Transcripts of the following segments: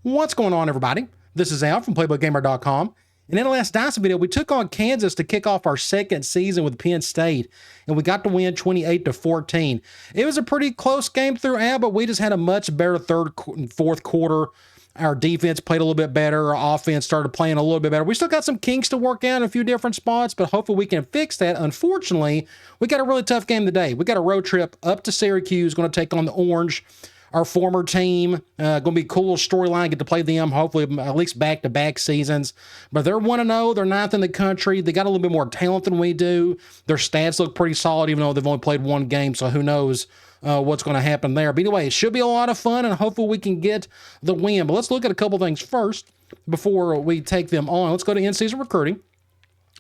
What's going on, everybody? This is Al from PlaybookGamer.com. And in the last Dynasty video, we took on Kansas to kick off our second season with Penn State, and we got to win 28-14. It was a pretty close game throughout, but we just had a much better third and fourth quarter. Our defense played a little bit better. Our offense started playing a little bit better. We still got some kinks to work out in a few different spots, but hopefully we can fix that. Unfortunately, we got a really tough game today. We got a road trip up to Syracuse, going to take on the Orange, our former team. Going to be a cool storyline, get to play them, hopefully at least back-to-back seasons. But they're 1-0. They're 9th in the country. They got a little bit more talent than we do. Their stats look pretty solid, even though they've only played one game, so who knows what's going to happen there. But anyway, it should be a lot of fun, and hopefully we can get the win. But let's look at a couple things first before we take them on. Let's go to in-season recruiting.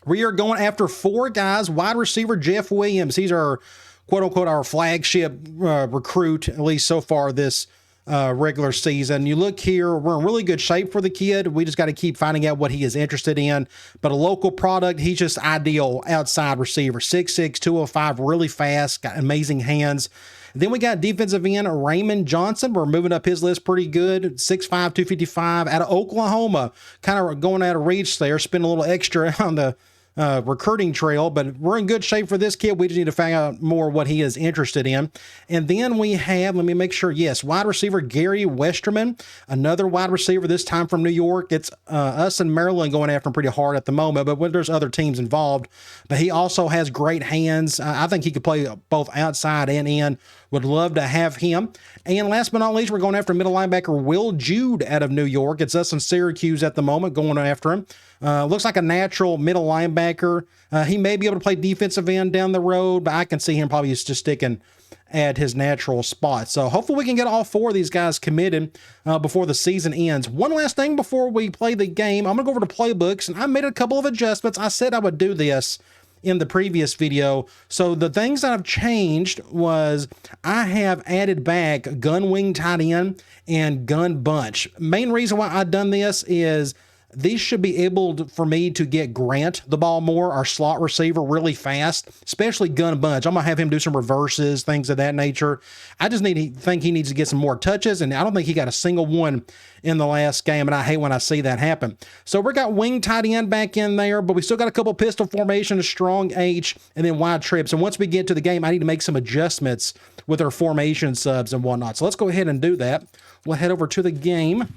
We are going after 4 guys. Wide receiver Jeff Williams. He's our quote-unquote our flagship recruit, at least so far this regular season. You look here, we're in really good shape for the kid. We just got to keep finding out what he is interested in. But a local product, he's just ideal outside receiver. 6'6", 205, really fast, got amazing hands. Then we got defensive end Raymond Johnson. We're moving up his list pretty good. 6'5", 255, out of Oklahoma. Kind of going out of reach there, spending a little extra on the recruiting trail, but we're in good shape for this kid. We just need to find out more what he is interested in. And then we have, let me make sure, yes, wide receiver Gary Westerman, another wide receiver, this time from New York. It's us and Maryland going after him pretty hard at the moment, but there's other teams involved. But he also has great hands. I think he could play both outside and in. Would love to have him. And last but not least, we're going after middle linebacker Will Jude out of New York. It's us in Syracuse at the moment going after him. Looks like a natural middle linebacker. He may be able to play defensive end down the road, but I can see him probably just sticking at his natural spot. So hopefully we can get all 4 of these guys committed before the season ends. One last thing before we play the game, I'm going to go over to playbooks, and I made a couple of adjustments. I said I would do this in the previous video. So the things that I've changed was I have added back gun wing tight end and gun bunch. Main reason why I've done this is these should be able for me to get Grant the ball more, our slot receiver, really fast, especially gun bunch. I'm going to have him do some reverses, things of that nature. I just think he needs to get some more touches, and I don't think he got a single one in the last game, and I hate when I see that happen. So we got wing tight end back in there, but we still got a couple pistol formations, strong H, and then wide trips. And once we get to the game, I need to make some adjustments with our formation subs and whatnot. So let's go ahead and do that. We'll head over to the game.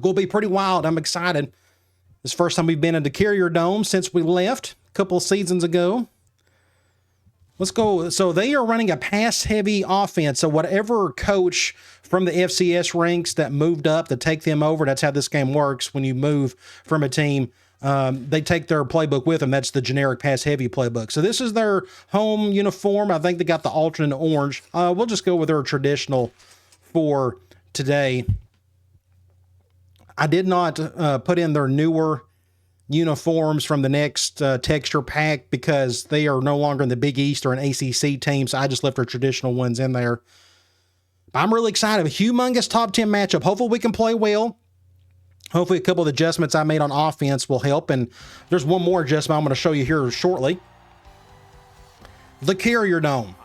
Will be pretty wild. I'm excited. It's the first time we've been in the Carrier Dome since we left a couple of seasons ago. Let's go. So they are running a pass-heavy offense. So whatever coach from the FCS ranks that moved up to take them over, that's how this game works. When you move from a team, they take their playbook with them. That's the generic pass-heavy playbook. So this is their home uniform. I think they got the alternate orange. We'll just go with their traditional for today. I did not put in their newer uniforms from the next texture pack because they are no longer in the Big East or an ACC team, so I just left their traditional ones in there. But I'm really excited. A humongous top 10 matchup. Hopefully we can play well. Hopefully a couple of the adjustments I made on offense will help, and there's one more adjustment I'm going to show you here shortly. The Carrier Dome.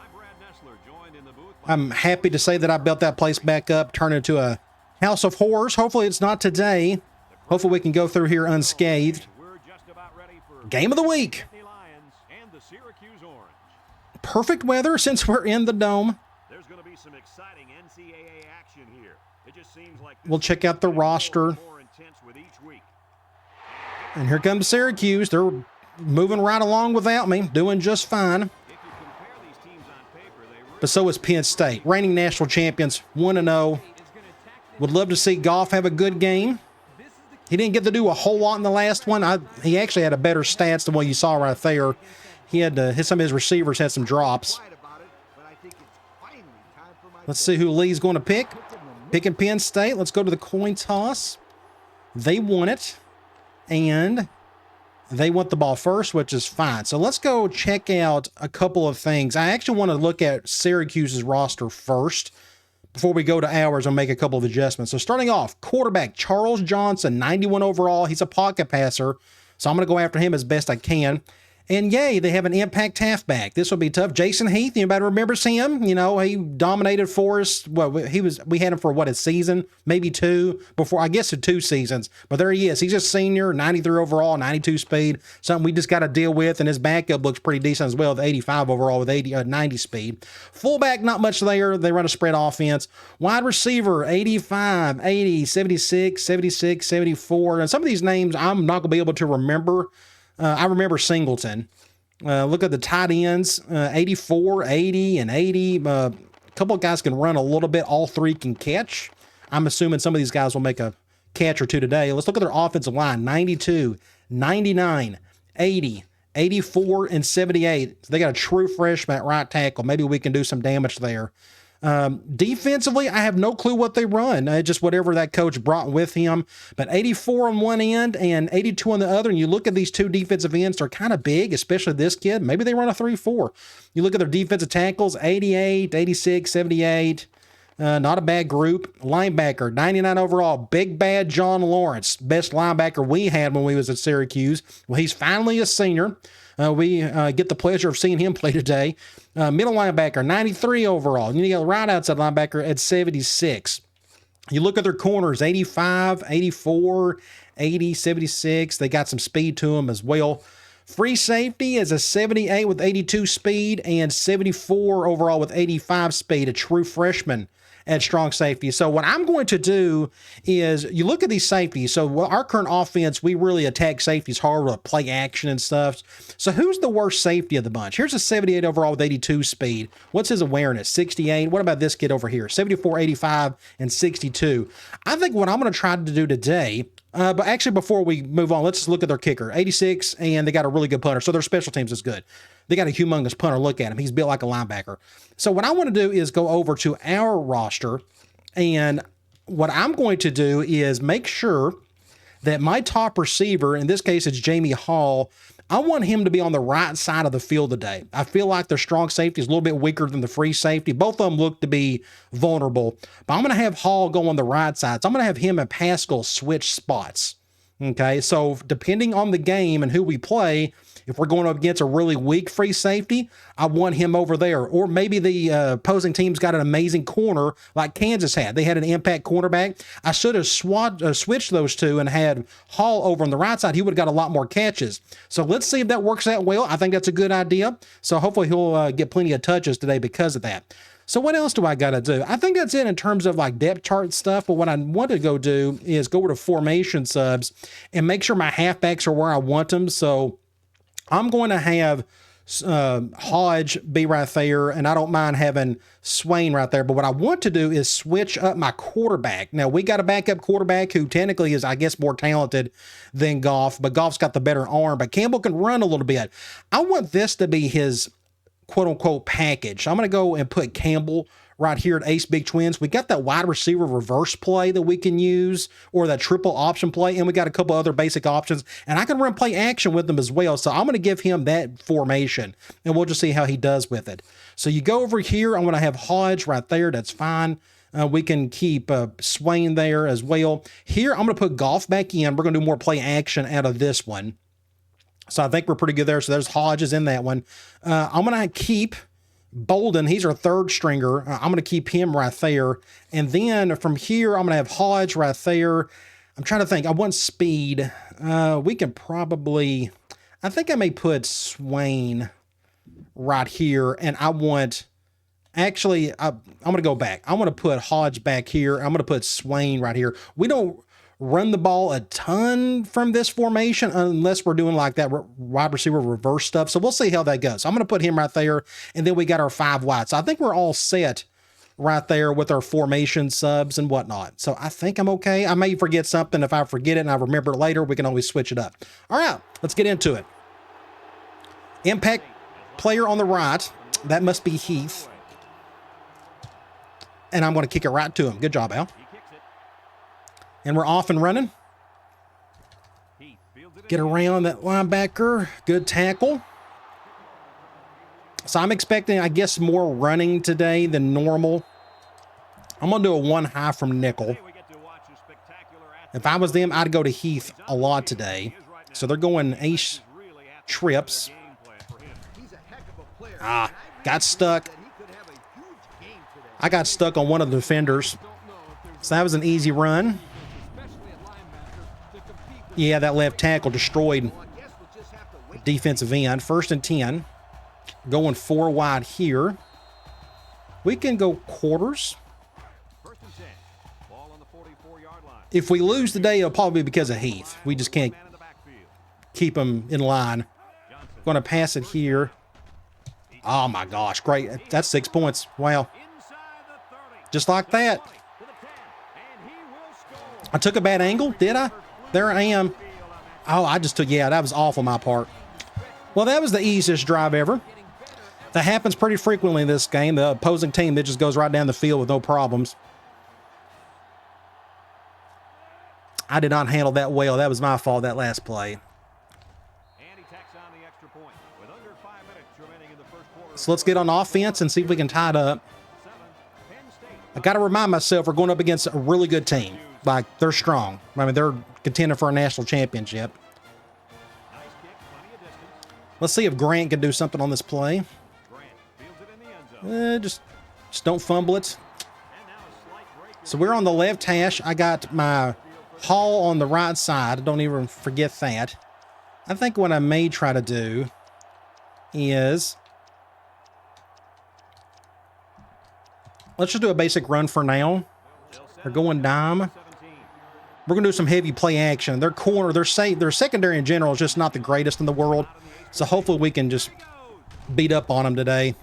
I'm happy to say that I built that place back up, turned it into a house of horrors. Hopefully it's not today. Hopefully we can go through here unscathed. Game of the week. Perfect weather since we're in the dome. There's going to be some exciting NCAA action here. It just seems like we'll check out the roster. And here comes Syracuse. They're moving right along without me, doing just fine. But so is Penn State, reigning national champions, 1-0. Would love to see Goff have a good game. He didn't get to do a whole lot in the last one. He actually had a better stats than what you saw right there. He had some of his receivers had some drops. Let's see who Lee's going to pick. Picking Penn State. Let's go to the coin toss. They won it, and they want the ball first, which is fine. So let's go check out a couple of things. I actually want to look at Syracuse's roster first before we go to ours and make a couple of adjustments. So starting off, quarterback Charles Johnson, 91 overall. He's a pocket passer, so I'm going to go after him as best I can. And yay, they have an impact halfback. This will be tough. Jason Heath, anybody remembers him? You know, he dominated for us. Well, we had him for what, a season, maybe two before, I guess 2 seasons. But there he is. He's a senior, 93 overall, 92 speed. Something we just got to deal with. And his backup looks pretty decent as well, with 85 overall with 90 speed. Fullback, not much there. They run a spread offense. Wide receiver, 85, 80, 76, 76, 74. And some of these names I'm not going to be able to remember. I remember Singleton. Look at the tight ends, 84, 80, and 80. A couple of guys can run a little bit. All 3 can catch. I'm assuming some of these guys will make a catch or 2 today. Let's look at their offensive line, 92, 99, 80, 84, and 78. So they got a true freshman at right tackle. Maybe we can do some damage there. Defensively, I have no clue what they run. Just whatever that coach brought with him. But 84 on one end and 82 on the other. And you look at these 2 defensive ends, they're kind of big, especially this kid. Maybe they run a 3-4. You look at their defensive tackles, 88, 86, 78. Not a bad group. Linebacker, 99 overall. Big bad John Lawrence. Best linebacker we had when we was at Syracuse. Well, he's finally a senior. We get the pleasure of seeing him play today. Middle linebacker, 93 overall. And you got right outside linebacker at 76. You look at their corners, 85, 84, 80, 76. They got some speed to them as well. Free safety is a 78 with 82 speed and 74 overall with 85 speed, a true freshman at strong safety. So what I'm going to do is you look at these safeties. So our current offense, we really attack safeties hard with play action and stuff. So who's the worst safety of the bunch? Here's a 78 overall with 82 speed. What's his awareness? 68. What about this kid over here? 74, 85, and 62. I think what I'm going to try to do today, but actually before we move on, let's just look at their kicker. 86, and they got a really good punter. So their special teams is good. They got a humongous punter. Look at him. He's built like a linebacker. So what I want to do is go over to our roster, and what I'm going to do is make sure that my top receiver, in this case it's Jamie Hall, I want him to be on the right side of the field today. I feel like their strong safety is a little bit weaker than the free safety. Both of them look to be vulnerable, but I'm going to have Hall go on the right side. So I'm going to have him and Pascal switch spots. Okay, so depending on the game and who we play, if we're going up against a really weak free safety, I want him over there. Or maybe the opposing team's got an amazing corner like Kansas had. They had an impact cornerback. I should have switched those two and had Hall over on the right side. He would have got a lot more catches. So let's see if that works out well. I think that's a good idea. So hopefully he'll get plenty of touches today because of that. So what else do I got to do? I think that's it in terms of like depth chart stuff. But what I want to go do is go over to formation subs and make sure my halfbacks are where I want them. So I'm going to have Hodge be right there, and I don't mind having Swain right there. But what I want to do is switch up my quarterback. Now, we got a backup quarterback who technically is, I guess, more talented than Goff, but Goff's got the better arm. But Campbell can run a little bit. I want this to be his quote-unquote package. I'm going to go and put Campbell right here at Ace Big Twins. We got that wide receiver reverse play that we can use, or that triple option play, and we got a couple other basic options, and I can run play action with them as well. So I'm going to give him that formation, and we'll just see how he does with it. So you go over here, I'm going to have Hodge right there. That's fine. We can keep Swain there as well. Here, I'm going to put Goff back in. We're going to do more play action out of this one. So I think we're pretty good there. So there's Hodges in that one. I'm going to keep Bolden. He's our third stringer. I'm going to keep him right there. And then from here, I'm going to have Hodge right there. I'm trying to think. I want speed. We can probably, I think I may put Swain right here. And I want, actually, I'm going to go back. I want to put Hodge back here. I'm going to put Swain right here. We don't run the ball a ton from this formation unless we're doing like that wide receiver reverse stuff. So we'll see how that goes. So I'm going to put him right there, and then we got our 5 wide. So I think we're all set right there with our formation subs and whatnot. So I think I'm okay. I may forget something. If I forget it and I remember it later, we can always switch it up. All right, let's get into it. Impact player on the right. That must be Heath. And I'm going to kick it right to him. Good job, Al. And we're off and running. Get around that linebacker. Good tackle. So I'm expecting, I guess, more running today than normal. I'm going to do a 1 high from nickel. If I was them, I'd go to Heath a lot today. So they're going ace trips. Got stuck. I got stuck on one of the defenders. So that was an easy run. Yeah, that left tackle destroyed the defensive end. 1st and 10. Going 4 wide here. We can go quarters. If we lose today, it'll probably be because of Heath. We just can't keep him in line. Going to pass it here. Oh my gosh, great. That's 6 points. Wow. Just like that. I took a bad angle, did I? There I am. Oh, I just took, yeah, that was awful my part. Well, that was the easiest drive ever. That happens pretty frequently in this game. The opposing team that just goes right down the field with no problems. I did not handle that well. That was my fault, that last play. So let's get on offense and see if we can tie it up. I got to remind myself we're going up against a really good team. Like, they're strong. I mean, they're contending for a national championship. Let's see if Grant can do something on this play. Just don't fumble it. So we're on the left hash. I got my Hall on the right side. Don't even forget that. I think what I may try to do is... let's just do a basic run for now. They're going dime. We're going to do some heavy play action. Their corner, their secondary in general is just not the greatest in the world. So hopefully we can just beat up on them today.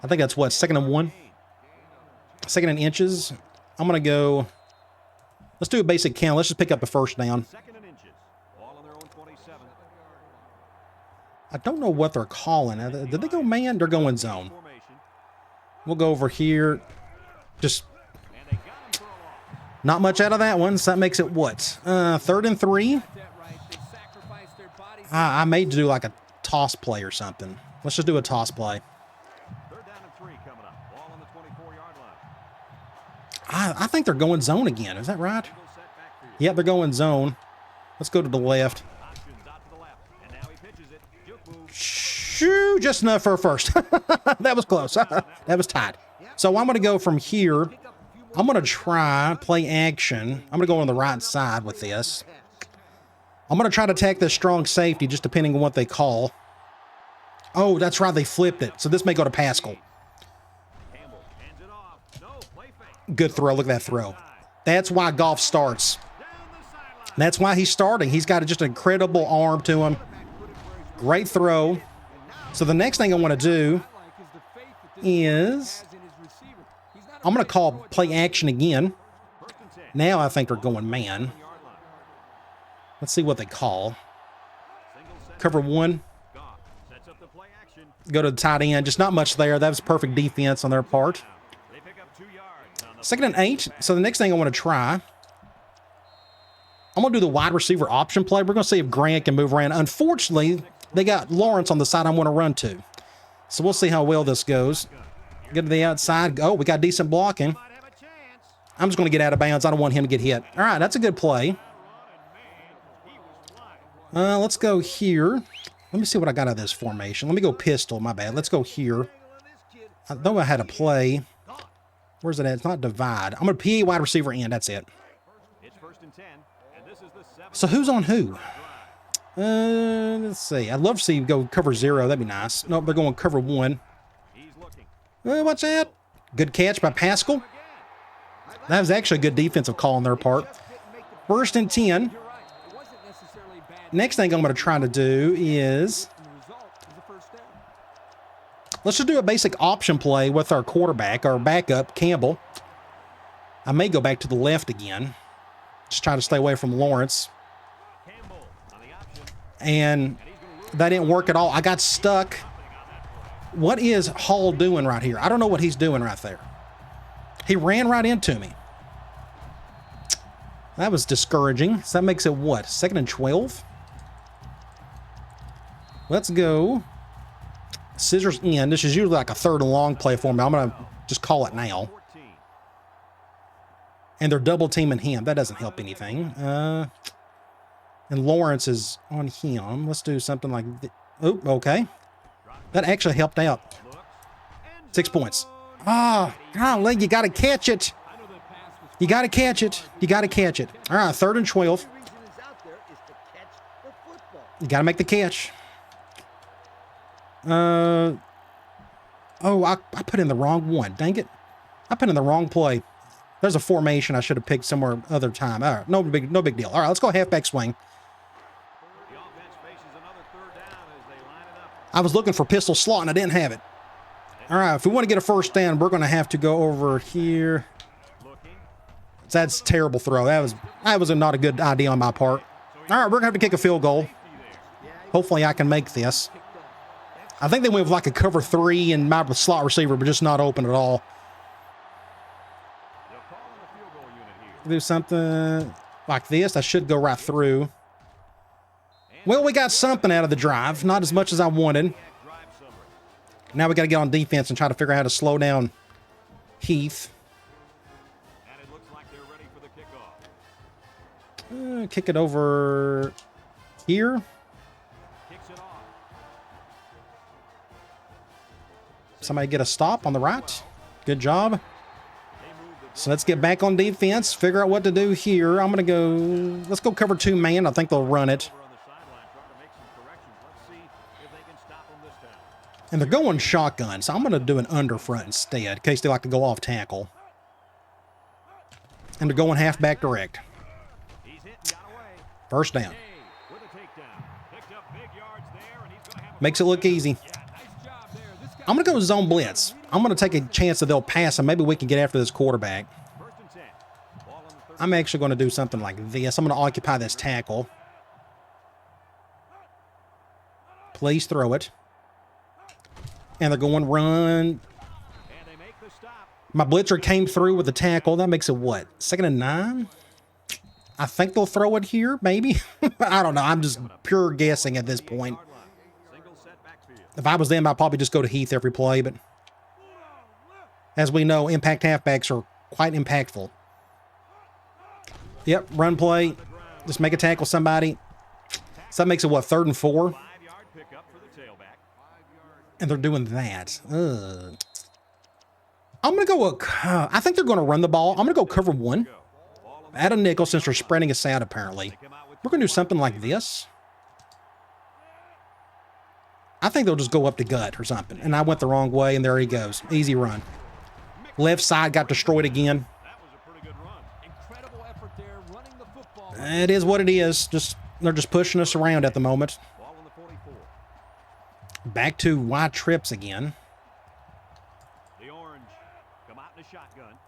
I think that's what, 2nd and 1? 2nd and inches. I'm going to go, let's do a basic count. Let's just pick up the 1st down. I don't know what they're calling. Did they go man? They're going zone. We'll go over here. Just not much out of that one. So that makes it what? 3rd and 3. I may do like a toss play or something. Let's just do a toss play. I think they're going zone again. Is that right? Yeah, they're going zone. Let's go to the left. Shoo, just enough for a first. That was close. That was tight. So I'm going to go from here. I'm going to try play action. I'm going to go on the right side with this. I'm going to try to attack this strong safety, just depending on what they call. Oh, that's right. They flipped it. So this may go to Pascal. Good throw. Look at that throw. That's why golf starts. That's why he's starting. He's got just an incredible arm to him. Great throw. So the next thing I want to do is I'm going to call play action again. Now I think they're going man. Let's see what they call. Cover 1. Go to the tight end. Just not much there. That was perfect defense on their part. 2nd and 8. So the next thing I want to try, I'm going to do the wide receiver option play. We're going to see if Grant can move around. Unfortunately, they got Lawrence on the side I want to run to. So we'll see how well this goes. Get to the outside. Oh, we got decent blocking. I'm just going to get out of bounds. I don't want him to get hit. All right, that's a good play. Let's go here. Let me see what I got out of this formation. Let me go pistol. My bad. Let's go here. I know I had a play. Where's it at? It's not divide. I'm going to PA wide receiver in. That's it. So who's on who? Let's see. I'd love to see you go cover 0. That'd be nice. Nope, they're going cover 1. What's that? Good catch by Pascal. That was actually a good defensive call on their part. 1st and 10. Next thing I'm going to try to do is let's just do a basic option play with our quarterback, our backup, Campbell. I may go back to the left again. Just try to stay away from Lawrence. And that didn't work at all. I got stuck. What is Hall doing right here? I don't know what he's doing right there. He ran right into me. That was discouraging. So that makes it what? 2nd and 12? Let's go. Scissors in. This is usually like a 3rd and long play for me. I'm going to just call it now. And they're double teaming him. That doesn't help anything. And Lawrence is on him. Let's do something like this. Oh, okay. That actually helped out. 6 points. Ah, golly, you got to catch it. You got to catch it. You got to catch it. All right, 3rd and 12. You got to make the catch. Oh, I put in the wrong one. Dang it. I put in the wrong play. There's a formation I should have picked somewhere other time. All right, no big deal. All right, let's go halfback swing. I was looking for pistol slot and I didn't have it. All right, if we want to get a first down, we're going to have to go over here. That's a terrible throw. That was not a good idea on my part. All right, we're going to have to kick a field goal. Hopefully I can make this. I think they went with like a cover 3 and my slot receiver, but just not open at all. Do something like this. I should go right through. Well, we got something out of the drive. Not as much as I wanted. Now we got to get on defense and try to figure out how to slow down Heath. Kick it over here. Somebody get a stop on the right. Good job. So let's get back on defense, figure out what to do here. I'm going to go, let's go cover 2 man. I think they'll run it. And they're going shotgun, so I'm going to do an under front instead in case they like to go off tackle. And they're going halfback direct. First down. Makes it look easy. I'm going to go zone blitz. I'm going to take a chance that they'll pass and maybe we can get after this quarterback. I'm actually going to do something like this. I'm going to occupy this tackle. Please throw it. And they're going run. My blitzer came through with the tackle. That makes it what? 2nd and 9? I think they'll throw it here, maybe. I don't know. I'm just pure guessing at this point. If I was them, I'd probably just go to Heath every play, but as we know, impact halfbacks are quite impactful. Yep, run play. Just make a tackle somebody. So that makes it what, 3rd and 4? And they're doing that. I'm going to go, I think they're going to run the ball. I'm going to go cover 1. Add a nickel since they're spreading us out, apparently. We're going to do something like this. I think they'll just go up the gut or something. And I went the wrong way, and there he goes. Easy run. Left side got destroyed again. It is what it is. They're just pushing us around at the moment. Back to wide trips again.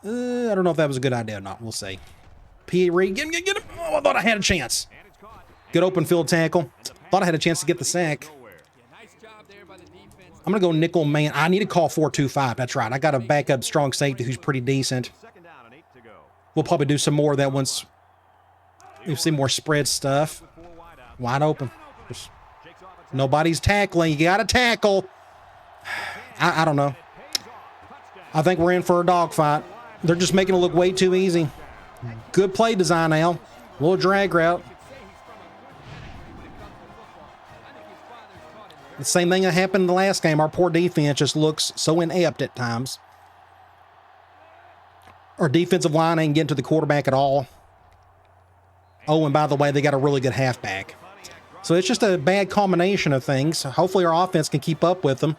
I don't know if that was a good idea or not. We'll see. P. Reed, get him. Oh, I thought I had a chance. Good open field tackle. Thought I had a chance to get the sack. I'm going to go nickel man. I need to call 4-2-5. That's right. I got a backup strong safety who's pretty decent. We'll probably do some more of that once we see more spread stuff. Wide open. Nobody's tackling. You got to tackle. I don't know. I think we're in for a dogfight. They're just making it look way too easy. Good play design now. Little drag route. The same thing that happened in the last game. Our poor defense just looks so inept at times. Our defensive line ain't getting to the quarterback at all. Oh, and by the way, they got a really good halfback. So it's just a bad combination of things. Hopefully our offense can keep up with them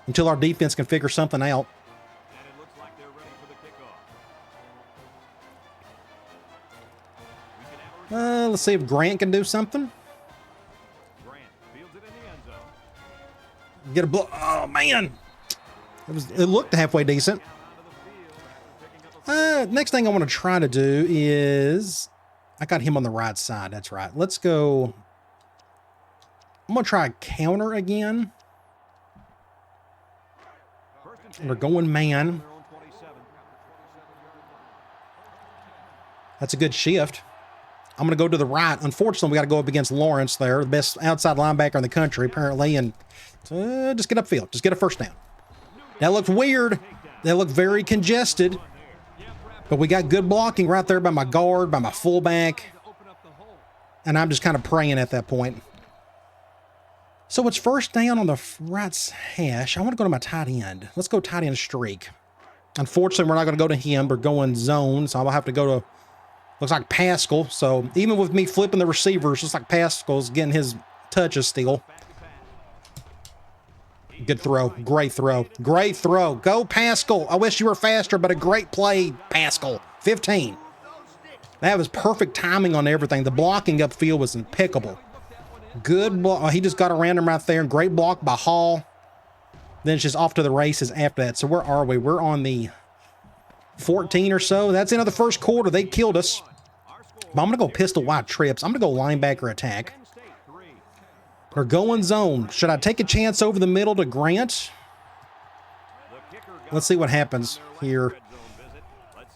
until our defense can figure something out. Let's see if Grant can do something. Get a blow. Oh, man. It looked halfway decent. Next thing I want to try to do is... I got him on the right side. That's right. Let's go... I'm going to try a counter again. They're going man. That's a good shift. I'm going to go to the right. Unfortunately, we got to go up against Lawrence there, the best outside linebacker in the country, apparently, and just get upfield. Just get a first down. That looked weird. That looked very congested. But we got good blocking right there by my guard, by my fullback. And I'm just kind of praying at that point. So it's first down on the right hash. I want to go to my tight end. Let's go tight end streak. Unfortunately, we're not going to go to him. We're going zone, so I'll have to go to, looks like Pascal. So even with me flipping the receivers, looks like Pascal's getting his touches still. Good throw. Great throw. Great throw. Go, Pascal. I wish you were faster, but a great play, Pascal. 15. That was perfect timing on everything. The blocking upfield was impeccable. Good block. He just got around him right there. Great block by Hall. Then it's just off to the races after that. So where are we? We're on the 14 or so. That's the end of the first quarter. They killed us. But I'm going to go pistol wide trips. I'm going to go linebacker attack. We're going zone. Should I take a chance over the middle to Grant? Let's see what happens here.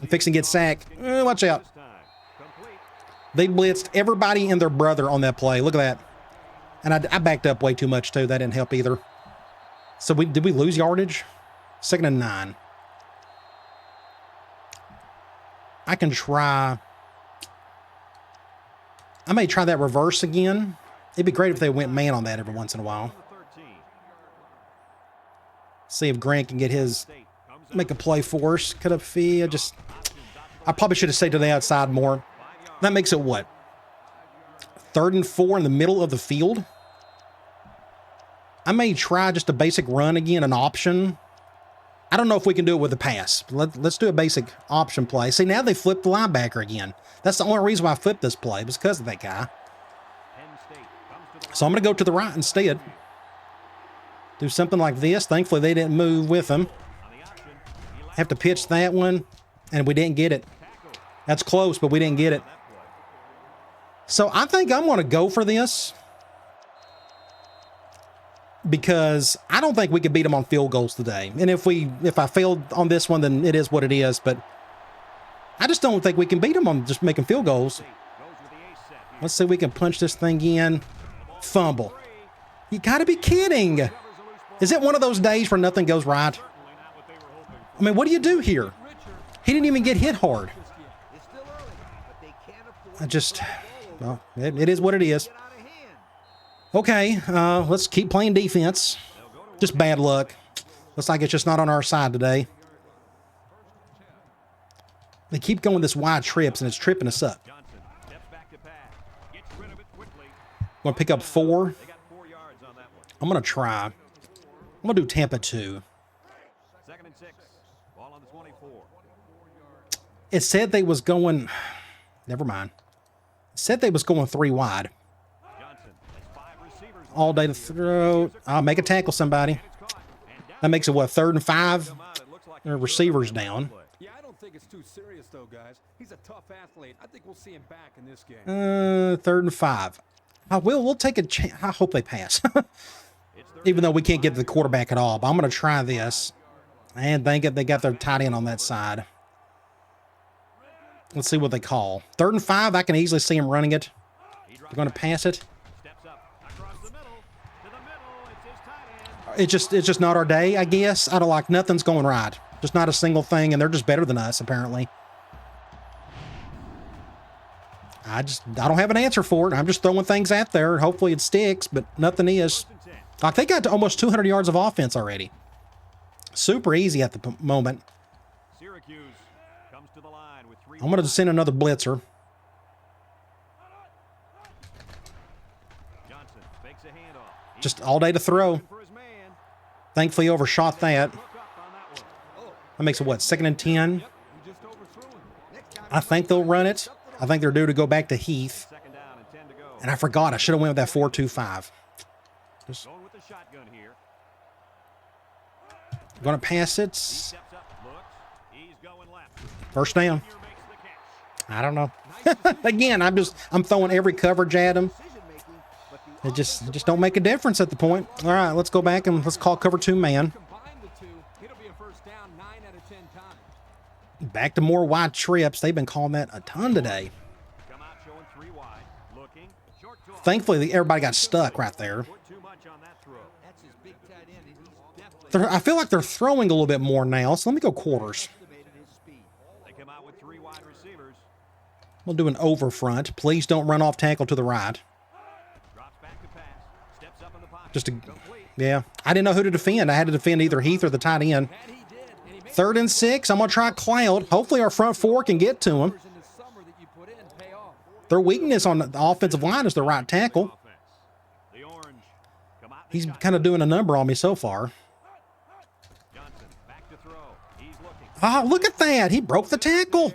I'm fixing to get sacked. Watch out. They blitzed everybody and their brother on that play. Look at that. And I backed up way too much, too. That didn't help either. So did we lose yardage? 2nd and 9. I can try. I may try that reverse again. It'd be great if they went man on that every once in a while. See if Grant can get his, make a play for us. Could have I probably should have stayed to the outside more. That makes it what? 3rd and 4 in the middle of the field. I may try just a basic run again, an option. I don't know if we can do it with a pass. Let's do a basic option play. See, now they flipped the linebacker again. That's the only reason why I flipped this play, was because of that guy. So I'm going to go to the right instead. Do something like this. Thankfully, they didn't move with him. Have to pitch that one, and we didn't get it. That's close, but we didn't get it. So I think I'm going to go for this, because I don't think we could beat them on field goals today. And if I failed on this one, then it is what it is. But I just don't think we can beat them on just making field goals. Let's see if we can punch this thing in. Fumble. You got to be kidding. Is it one of those days where nothing goes right? I mean, what do you do here? He didn't even get hit hard. Well, it is what it is. Okay, let's keep playing defense. Just bad luck. Looks like it's just not on our side today. They keep going this wide trips, and it's tripping us up. I'm going to pick up 4. I'm going to try. I'm going to do Tampa 2. It said they was going... Never mind. It said they was going 3 wide. All day to throw. I'll make a tackle somebody. That makes it what, 3rd and 5? Their receiver's down. Yeah, I don't think it's too serious though, guys. He's a tough athlete. I think we'll see him back in this game. 3rd and 5. We'll take a chance. I hope they pass. Even though we can't get to the quarterback at all. But I'm going to try this. And they got their tight end on that side. Let's see what they call. 3rd and 5. I can easily see him running it. They're going to pass it. It's just not our day, I guess. I don't like, nothing's going right. Just not a single thing, and they're just better than us, apparently. I don't have an answer for it. I'm just throwing things out there. Hopefully it sticks, but nothing is. Like, they got to almost 200 yards of offense already. Super easy at the moment. Syracuse comes to the line with 3. I'm going to send another blitzer. Johnson fakes a handoff. Just all day to throw. Thankfully, overshot that. That makes it what, 2nd and 10? I think they'll run it. I think they're due to go back to Heath. And I forgot, I should have went with that 4-2-5. Just going to pass it. First down. I don't know. Again, I'm throwing every coverage at him. It just don't make a difference at the point. All right, let's go back and let's call cover 2 man. Back to more wide trips. They've been calling that a ton today. Thankfully, everybody got stuck right there. I feel like they're throwing a little bit more now, so let me go quarters. We'll do an over front. Please don't run off tackle to the right. Yeah. I didn't know who to defend. I had to defend either Heath or the tight end. 3rd and 6. I'm going to try Cloud. Hopefully our front four can get to him. Their weakness on the offensive line is the right tackle. He's kind of doing a number on me so far. Oh, look at that. He broke the tackle.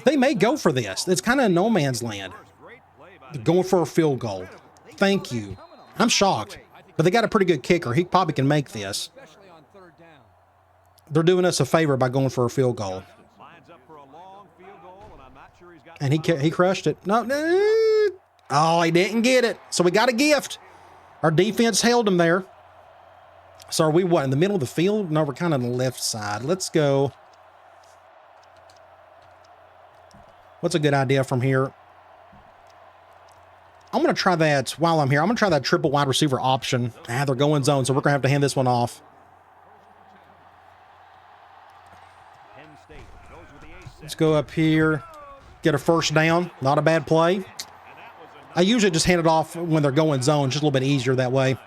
They may go for this. It's kind of no man's land. They're going for a field goal. Thank you. I'm shocked. But they got a pretty good kicker. He probably can make this. They're doing us a favor by going for a field goal. And he crushed it. No. Oh, he didn't get it. So we got a gift. Our defense held him there. So are we what, in the middle of the field? No, we're kind of on the left side. Let's go. What's a good idea from here? I'm going to try that while I'm here. I'm going to try that triple wide receiver option. They're going zone, so we're going to have to hand this one off. Let's go up here. Get a first down. Not a bad play. I usually just hand it off when they're going zone. Just a little bit easier that way.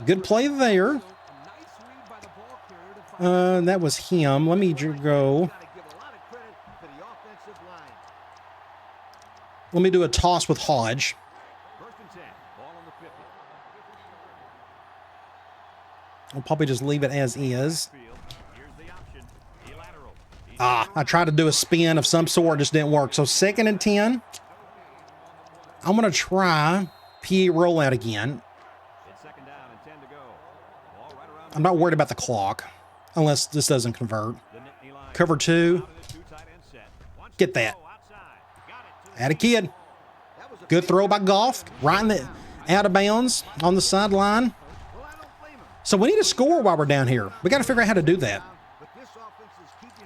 Good play there. That was him. Let me go. Let me do a toss with Hodge. I'll probably just leave it as is. I tried to do a spin of some sort, just didn't work. So 2nd and 10. I'm going to try PA rollout again. I'm not worried about the clock, unless this doesn't convert. Cover 2. Get that. Had a kid. Good throw by Goff. Right in the out of bounds on the sideline. So we need to score while we're down here. We got to figure out how to do that.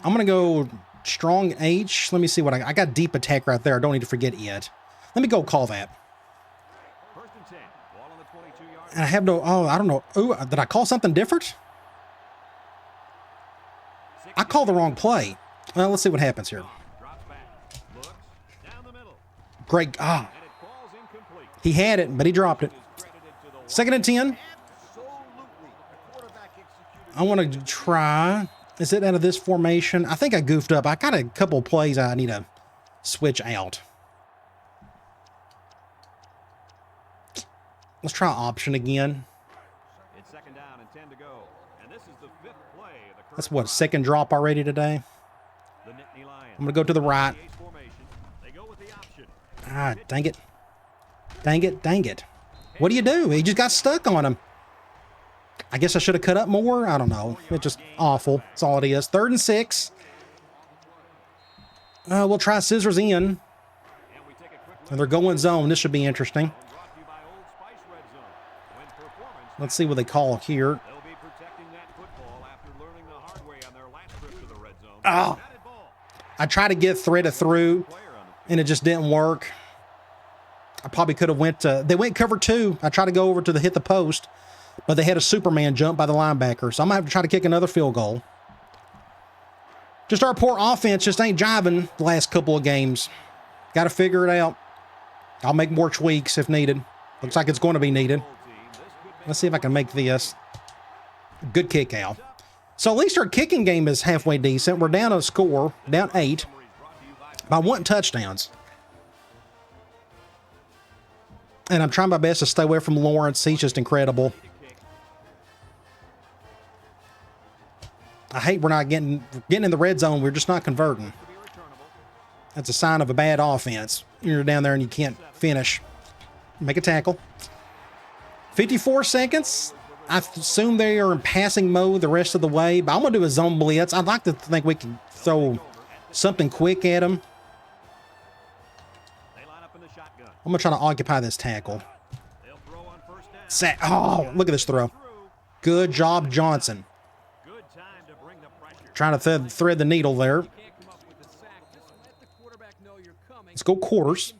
I'm going to go strong H. Let me see what I got. Deep attack right there. I don't need to forget it. Let me go call that. And I have no, I don't know. Ooh, did I call something different? I called the wrong play. Well, let's see what happens here. Great. He had it, but he dropped it. 2nd and 10. I want to try. Is it out of this formation? I think I goofed up. I got a couple plays I need to switch out. Let's try option again. It's 2nd down and 10 to go. And this is the 5th play of the That's what, 2nd drop already today? I'm going to go to the right. Dang it. Dang it, dang it. What do you do? He just got stuck on him. I guess I should have cut up more. I don't know. It's just awful. That's all it is. 3rd and 6. We'll try scissors in. And they're going zone. This should be interesting. Let's see what they call here. Oh, I tried to get threaded through, and it just didn't work. I probably could have went to, they went cover 2. I tried to go over to hit the post, but they had a Superman jump by the linebacker. So I'm going to have to try to kick another field goal. Just our poor offense just ain't jiving the last couple of games. Got to figure it out. I'll make more tweaks if needed. Looks like it's going to be needed. Let's see if I can make this. Good kick out. So at least our kicking game is halfway decent. We're down a score, down 8, by 1 touchdowns. And I'm trying my best to stay away from Lawrence. He's just incredible. I hate we're not getting in the red zone. We're just not converting. That's a sign of a bad offense. You're down there and you can't finish. Make a tackle. 54 seconds. I assume they are in passing mode the rest of the way, but I'm going to do a zone blitz. I'd like to think we can throw something quick at them. I'm going to try to occupy this tackle. Oh, look at this throw. Good job, Johnson. Trying to thread the needle there. Let's go quarters.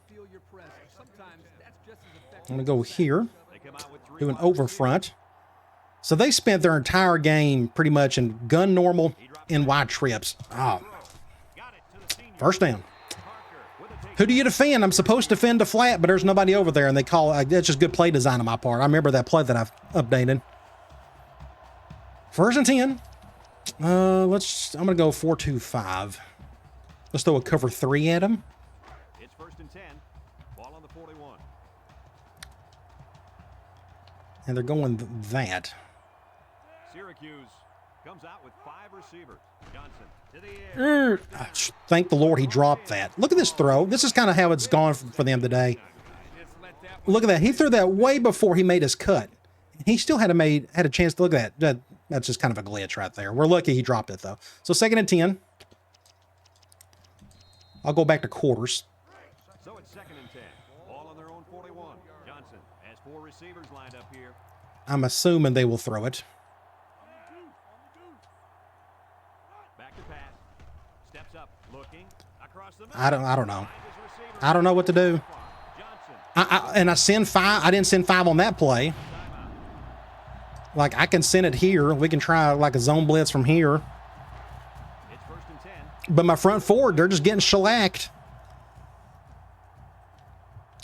I'm going to go here. Do an over front. So they spent their entire game pretty much in gun normal and wide trips. Oh. First down. Who do you defend? I'm supposed to defend the flat, but there's nobody over there, and they call that's just good play design on my part. I remember that play that I've updated. 1st and 10. I'm gonna go 4-2-5. Let's throw a cover 3 at him. It's 1st and 10. Ball on the 41. And they're going that. Syracuse comes out with 5 receivers. Johnson to the air. Thank the Lord he dropped that. Look at this throw. This is kind of how it's gone for them today. Look at that. He threw that way before he made his cut. He still had a chance to look at that. That's just kind of a glitch right there. We're lucky he dropped it, though. So 2nd and 10. I'll go back to quarters. So it's 2nd and 10. Ball on their own 41. Johnson has 4 receivers lined up here. I'm assuming they will throw it. Back to pass. Steps up, looking across the middle. I don't know. I don't know what to do. And I send 5. I didn't send 5 on that play. Like, I can send it here. We can try like a zone blitz from here. It's 1st and 10. But my front 4, they're just getting shellacked.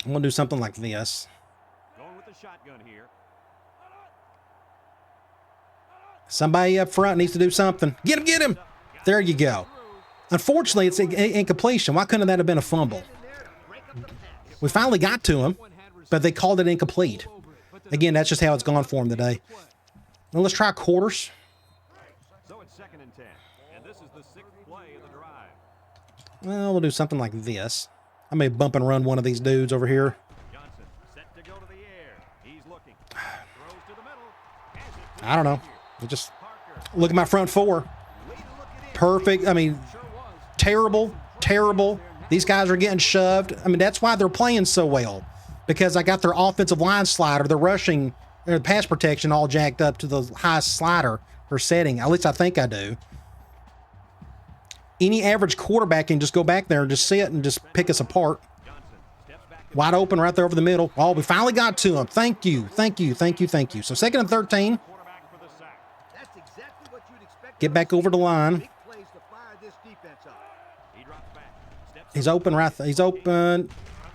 I'm going to do something like this. Going with the shotgun here. Somebody up front needs to do something. Get him, get him. There you go. Unfortunately, it's an incompletion. Why couldn't that have been a fumble? We finally got to him, but they called it incomplete. Again, that's just how it's gone for him today. Well, let's try quarters. So it's 2nd and 10. And this is the 6th play of the drive. Well, we'll do something like this. I may bump and run one of these dudes over here. Johnson set to go to the air. He's looking. Throws to the middle. Has it to I don't know. the Just Parker. look at my front 4. Perfect. I mean, terrible, terrible. These guys are getting shoved. I mean, that's why they're playing so well. Because I got their offensive line slider, the rushing, their pass protection all jacked up to the highest slider or setting. At least I think I do. Any average quarterback can just go back there and just sit and just pick us apart. Wide open right there over the middle. Oh, we finally got to him. Thank you. Thank you. Thank you. Thank you. So 2nd and 13. Get back over the line. He's open right there. He's open.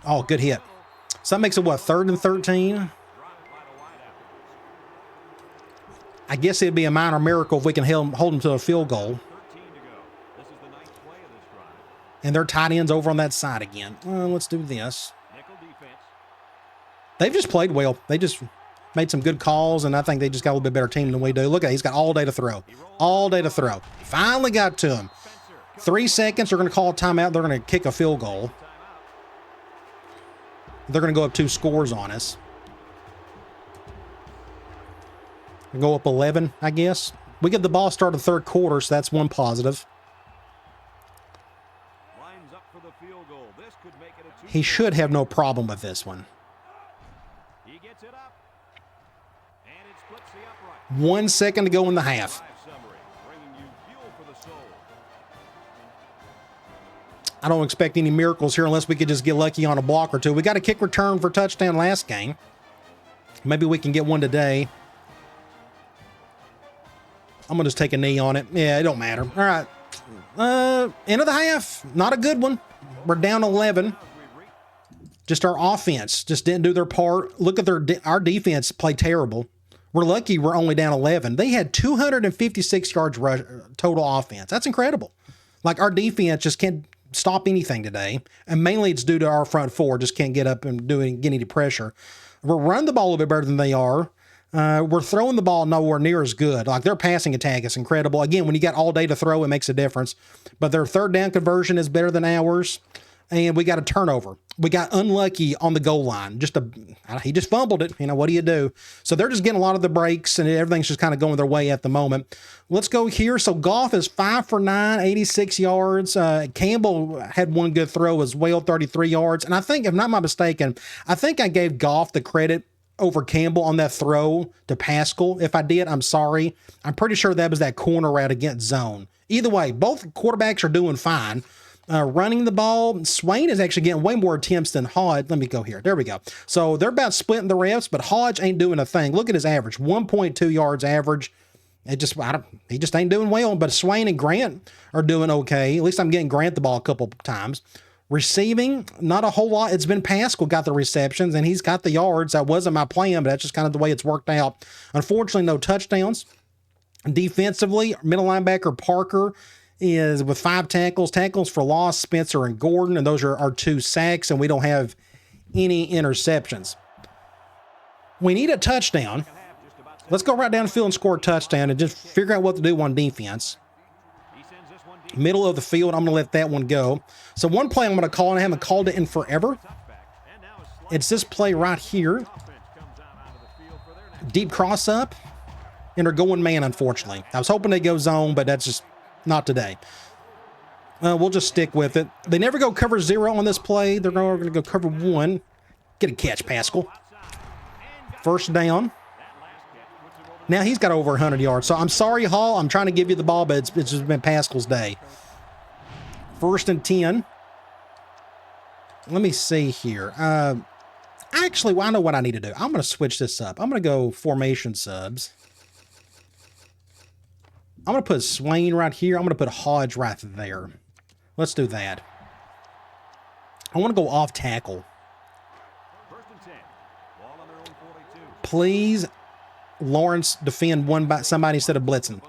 Oh, good hit. So that makes it, what, 3rd and 13? I guess it'd be a minor miracle if we can hold him to a field goal. And their tight end's over on that side again. Let's do this. They've just played well. They just made some good calls, and I think they just got a little bit better team than we do. Look at it. He's got all day to throw. All day to throw. Finally got to him. 3 seconds. They're going to call a timeout. They're going to kick a field goal. They're going to go up 2 scores on us. Go up 11, I guess. We get the ball start of the 3rd quarter, so that's one positive. Lines up for the field goal. This could make it a 2. He should have no problem with this one. He gets it up. And it splits the upright. 1 second to go in the half. Summary, bringing you fuel for the soul. I don't expect any miracles here unless we could just get lucky on a block or 2. We got a kick return for touchdown last game. Maybe we can get one today. I'm going to just take a knee on it. Yeah, it don't matter. All right. End of the half. Not a good one. We're down 11. Just our offense just didn't do their part. Look at our defense played terrible. We're lucky we're only down 11. They had 256 yards rush, total offense. That's incredible. Like, our defense just can't stop anything today. And mainly it's due to our front 4. Just can't get up and get any pressure. We're running the ball a little bit better than they are. We're throwing the ball nowhere near as good. Like, their passing attack is incredible. Again, when you got all day to throw, it makes a difference. But their 3rd down conversion is better than ours. And we got a turnover. We got unlucky on the goal line. He just fumbled it. You know, what do you do? So they're just getting a lot of the breaks, and everything's just kind of going their way at the moment. Let's go here. So Goff is 5 for 9, 86 yards. Campbell had one good throw as well, 33 yards. And I think, if not my mistaken, I think I gave Goff the credit over Campbell on that throw to Pascal. If I did, I'm sorry. I'm pretty sure that was that corner route against zone. Either way, both quarterbacks are doing fine. Running the ball, Swain is actually getting way more attempts than Hodge. Let me go here. There we go. So they're about splitting the reps, but Hodge ain't doing a thing. Look at his average, 1.2 yards average. He just ain't doing well. But Swain and Grant are doing okay. At least I'm getting Grant the ball a couple times. Receiving, not a whole lot. It's been Pascal got the receptions, and he's got the yards. That wasn't my plan, but that's just kind of the way it's worked out. Unfortunately, no touchdowns. Defensively, middle linebacker Parker is with 5 tackles. Tackles for loss, Spencer and Gordon, and those are our 2 sacks, and we don't have any interceptions. We need a touchdown. Let's go right down the field and score a touchdown and just figure out what to do on defense. Middle of the field, I'm going to let that one go. So one play I'm going to call, and I haven't called it in forever. It's this play right here. Deep cross up, and they're going man, unfortunately. I was hoping they go zone, but that's just not today. We'll just stick with it. They never go cover 0 on this play. They're going to go cover 1. Get a catch, Pascal. First down. Now he's got over 100 yards. So I'm sorry, Hall. I'm trying to give you the ball, but it's just been Pascal's day. 1st and 10. Let me see here. Actually, well, I know what I need to do. I'm going to switch this up. I'm going to go formation subs. I'm going to put Swain right here. I'm going to put Hodge right there. Let's do that. I want to go off tackle. Please, Lawrence, defend one by somebody instead of blitzing.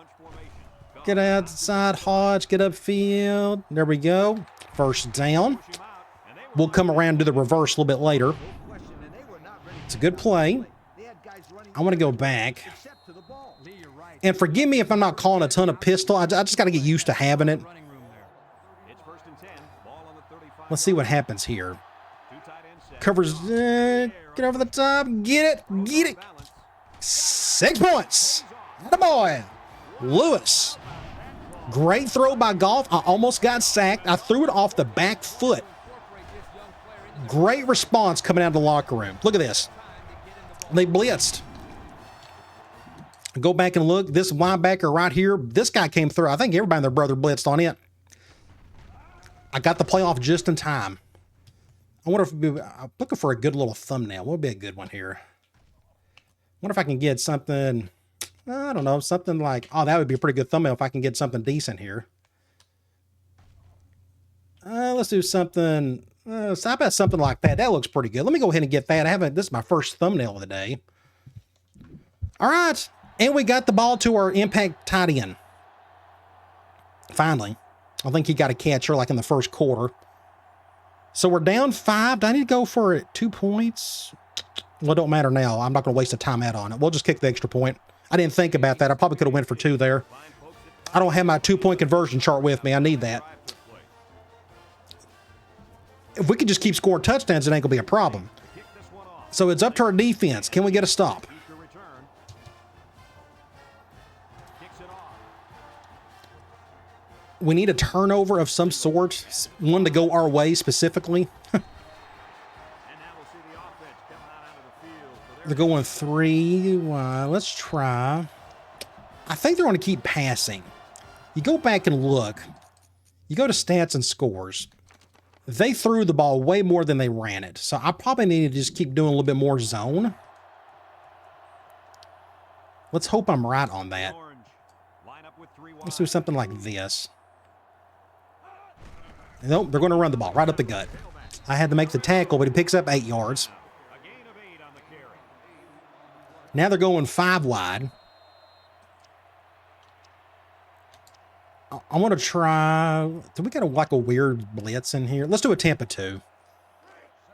Get outside, Hodge. Get upfield. There we go. First down. We'll come around and do the reverse a little bit later. It's a good play. I want to go back. And forgive me if I'm not calling a ton of pistol. I just got to get used to having it. Let's see what happens here. Covers. Get over the top. Get it. Get it. 6 points. Attaboy. Lewis. Great throw by Goff. I almost got sacked. I threw it off the back foot. Great response coming out of the locker room. Look at this. They blitzed. Go back and look. This linebacker right here, this guy came through. I think everybody and their brother blitzed on it. I got the play off just in time. I wonder if I'm looking for a good little thumbnail. What would be a good one here? I wonder if I can get something, I don't know, something like, oh, that would be a pretty good thumbnail if I can get something decent here. Let's do something, so how about something like that? That looks pretty good. Let me go ahead and get that. This is my first thumbnail of the day. All right. And we got the ball to our impact tight end. Finally. I think he got a catcher like in the first quarter. So we're down 5. Do I need to go for 2 points? Well, it don't matter now. I'm not going to waste a timeout on it. We'll just kick the extra point. I didn't think about that. I probably could have went for 2 there. I don't have my 2-point conversion chart with me. I need that. If we could just keep scoring touchdowns, it ain't going to be a problem. So it's up to our defense. Can we get a stop? We need a turnover of some sort. One to go our way specifically. They're going 3 wide. Let's try. I think they're going to keep passing. You go back and look. You go to stats and scores. They threw the ball way more than they ran it. So I probably need to just keep doing a little bit more zone. Let's hope I'm right on that. Let's do something like this. Nope, they're going to run the ball right up the gut. I had to make the tackle, but he picks up 8 yards. Now they're going 5 wide. I want to try. Do we got like a weird blitz in here? Let's do a Tampa 2.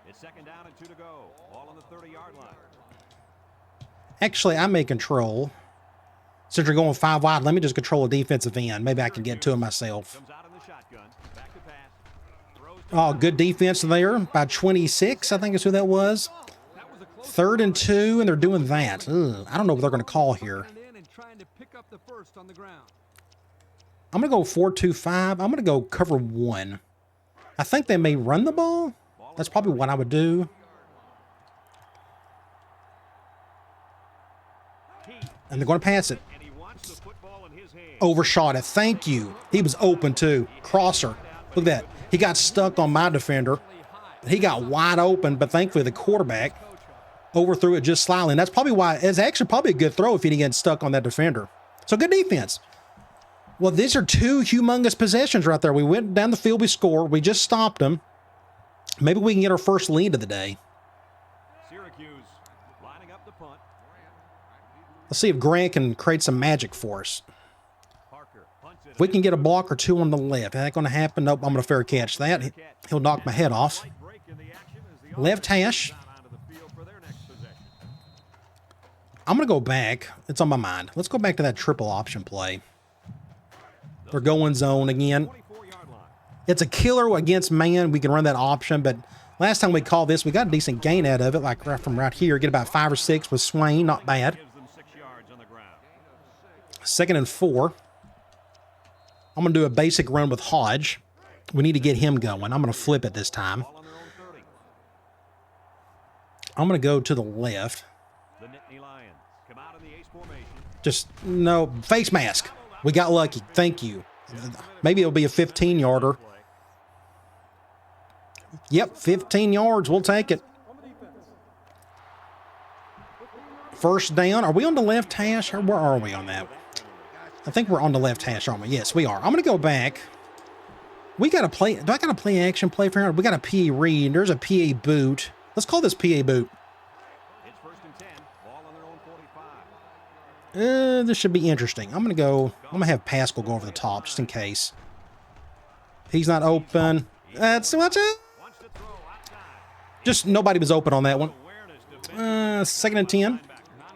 It's 2nd down and 2 to go. Ball on the 30-yard line. Actually, I may control. Since you're going 5 wide, let me just control a defensive end. Maybe I can get to him myself. Oh, good defense there by 26. I think is who that was. 3rd and 2, and they're doing that. Ugh, I don't know what they're going to call here. I'm going to go 4-2-5. I'm going to go cover 1. I think they may run the ball. That's probably what I would do. And they're going to pass it. Overshot it. Thank you. He was open too. Crosser. Look at that. He got stuck on my defender. He got wide open, but thankfully the quarterback overthrew it just slightly. And that's probably why it's actually probably a good throw if he didn't get stuck on that defender. So good defense. Well, these are 2 humongous possessions right there. We went down the field, we scored. We just stopped them. Maybe we can get our first lead of the day. Syracuse lining up the punt. Let's see if Grant can create some magic for us. Parker punts it. If we can get a block or two on the left. Is that going to happen? Nope, I'm going to fair catch that. He'll knock my head off. Slight break in the action as the Left hash. offense moves out onto the field for their next possession. I'm going to go back. It's on my mind. Let's go back to that triple option play. They're going zone again. 24-yard line. It's a killer against man. We can run that option, but last time we called this, we got a decent gain out of it, like right from right here. Get about 5 or 6 with Swain. Not bad. Gives them 6 yards on the ground. 2nd and 4. I'm going to do a basic run with Hodge. We need to get him going. I'm going to flip it this time. Ball on their own 30. I'm going to go to the left. The Nittany Lions come out in the ace formation. Just, no, face mask. We got lucky. Thank you. Maybe it'll be a 15-yarder. Yep, 15 yards. We'll take it. First down. Are we on the left hash, or where are we on that? I think we're on the left hash, aren't we? Yes, we are. I'm going to go back. We got to play. Do I got to play action play for him? We got a PA read. There's a PA boot. Let's call this PA boot. It's 1st and 10. Ball on their own 45. This should be interesting. I'm going to have Pascal go over the top just in case. He's not open. That's watch it. Wants to throw outside. Just nobody was open on that one. Awareness defense. 2nd and 10. Not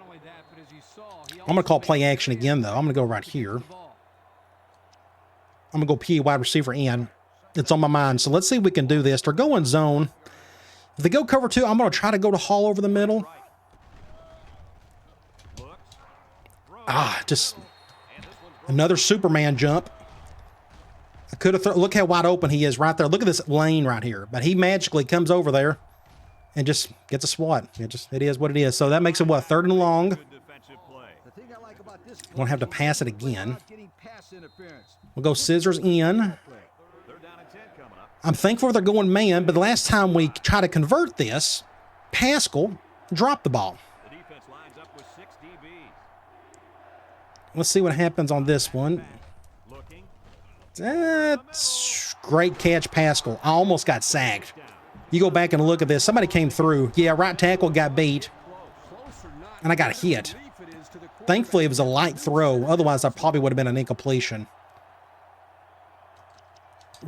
only that, but as you saw, he I'm going to call play action again, though. I'm going to go right here. I'm going to go PA wide receiver in. It's on my mind. So let's see if we can do this. They're going zone. If they go cover 2, I'm going to try to go to Hall over the middle. Just another Superman jump. I could have look how wide open he is right there. Look at this lane right here. But he magically comes over there and just gets a swat. It is what it is. So that makes it what, 3rd and long. Good defensive play. We're going to have to pass it again. We'll go scissors in. 3rd down and 10 coming up. I'm thankful they're going man, but the last time we tried to convert this, Pascal dropped the ball. The defense lines up with 6 DBs. Let's see what happens on this one. Looking. That's great catch, Pascal. I almost got sacked. You go back and look at this. Somebody came through. Yeah, right tackle got beat. And I got hit. Thankfully, it was a light throw. Otherwise, I probably would have been an incompletion.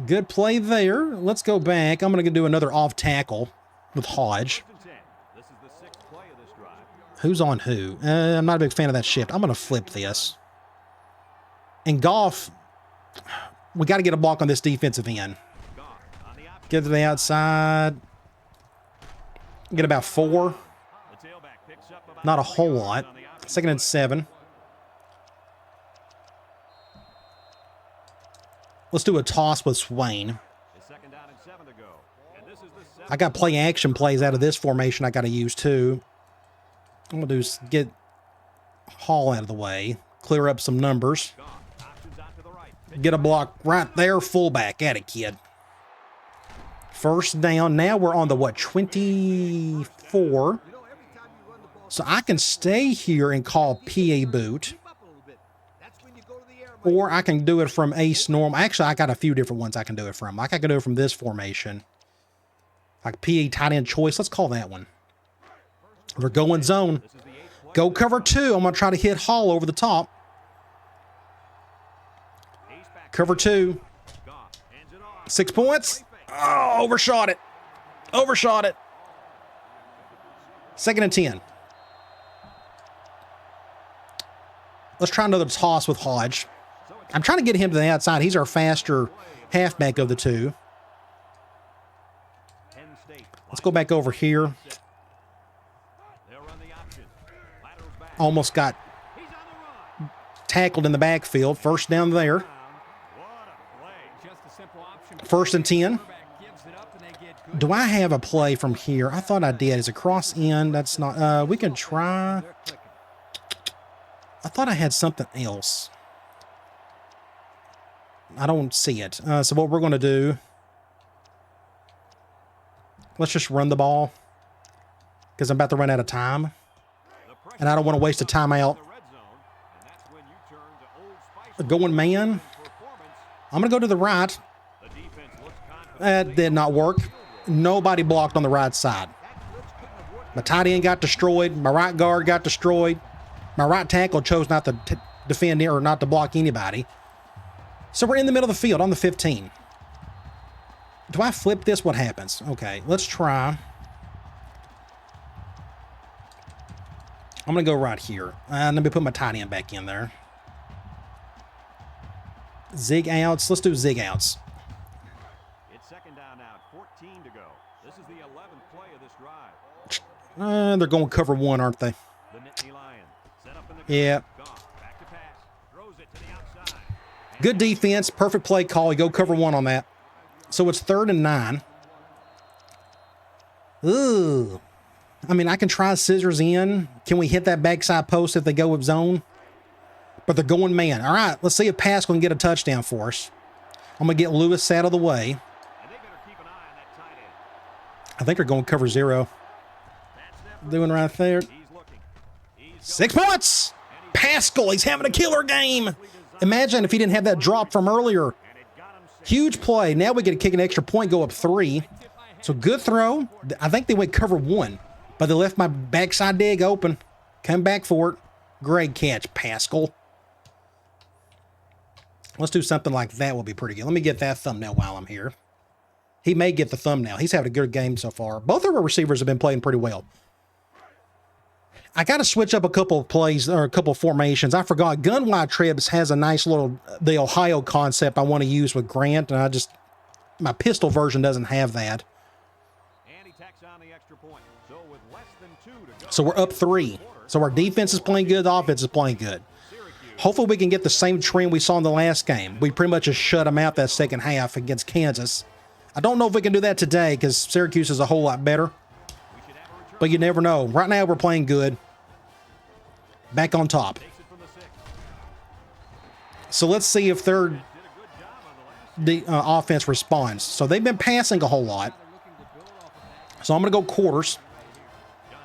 Good play there. Let's go back. I'm going to do another off tackle with Hodge. 1st and 10. This is the 6th play of this drive. Who's on who? I'm not a big fan of that shift. I'm going to flip this. And Goff, we got to get a block on this defensive end. Gone on the option. Get to the outside. Get about 4. The tailback picks up about Not a 20 whole yards lot. on the option. 2nd and 7. Let's do a toss with Swain. It's 2nd down and 7 to go. And this is the 7th. I got play action plays out of this formation I got to use too. I'm going to do is get Hall out of the way. Clear up some numbers. Gone. Options out to the right. Get a block right there. Fullback. At it, kid. 1st down. Now we're on the, what, 24. So I can stay here and call PA boot. Or I can do it from ace normal. Actually, I got a few different ones I can do it from. Like I can do it from this formation. Like PA tight end choice. Let's call that one. They're going zone. Go cover 2. I'm going to try to hit Hall over the top. Cover 2. 6 points. Oh, overshot it. Overshot it. 2nd and 10. Let's try another toss with Hodge. I'm trying to get him to the outside. He's our faster halfback of the 2. Let's go back over here. Almost got tackled in the backfield. 1st down there. 1st and 10. Do I have a play from here? I thought I did. Is it cross in? That's not. We can try. I thought I had something else. I don't see it. So what we're going to do, let's just run the ball because I'm about to run out of time. And I don't want to waste a timeout. Going man. I'm going to go to the right. That did not work. Nobody blocked on the right side. My tight end got destroyed. My right guard got destroyed. My right tackle chose not to defend or not to block anybody. So we're in the middle of the field on the 15. Do I flip this? What happens? Okay, let's try. I'm going to go right here. Let me put my tight end back in there. Zig outs. Let's do zig outs. It's second down now, 14 to go. This is the 11th play of this drive. They're going cover one, aren't they? The Nittany Lions set up in the Yeah. back to pass. Throws it to the outside. Good defense. Perfect play call. You go cover one on that. So it's 3rd and 9. Ooh. I mean, I can try scissors in. Can we hit that backside post if they go with zone? But they're going man. All right, let's see if Pascal can get a touchdown for us. I'm going to get Lewis out of the way. And they better keep an eye on that tight end. I think they're going cover 0. Doing right there. He's looking. 6 points. Pascal, he's having a killer game. Imagine if he didn't have that drop from earlier. Huge play. Now we get to kick an extra point, go up 3. So good throw. I think they went cover 1, but they left my backside dig open. Come back for it. Great catch, Pascal. Let's do something like that. Will be pretty good. Let me get that thumbnail while I'm here. He may get the thumbnail. He's having a good game so far. Both of our receivers have been playing pretty well. I got to switch up a couple of plays or a couple of formations. I forgot. Gun wide trips has a nice little, the Ohio concept I want to use with Grant. And my pistol version doesn't have that. And he tacks on the extra point. So with less than 2 to go. So we're up 3. So our defense is playing good. The offense is playing good. Hopefully we can get the same trend we saw in the last game. We pretty much just shut them out that second half against Kansas. I don't know if we can do that today because Syracuse is a whole lot better. But you never know. Right now we're playing good. Back on top. So let's see if their offense responds. So they've been passing a whole lot. So I'm going to go quarters.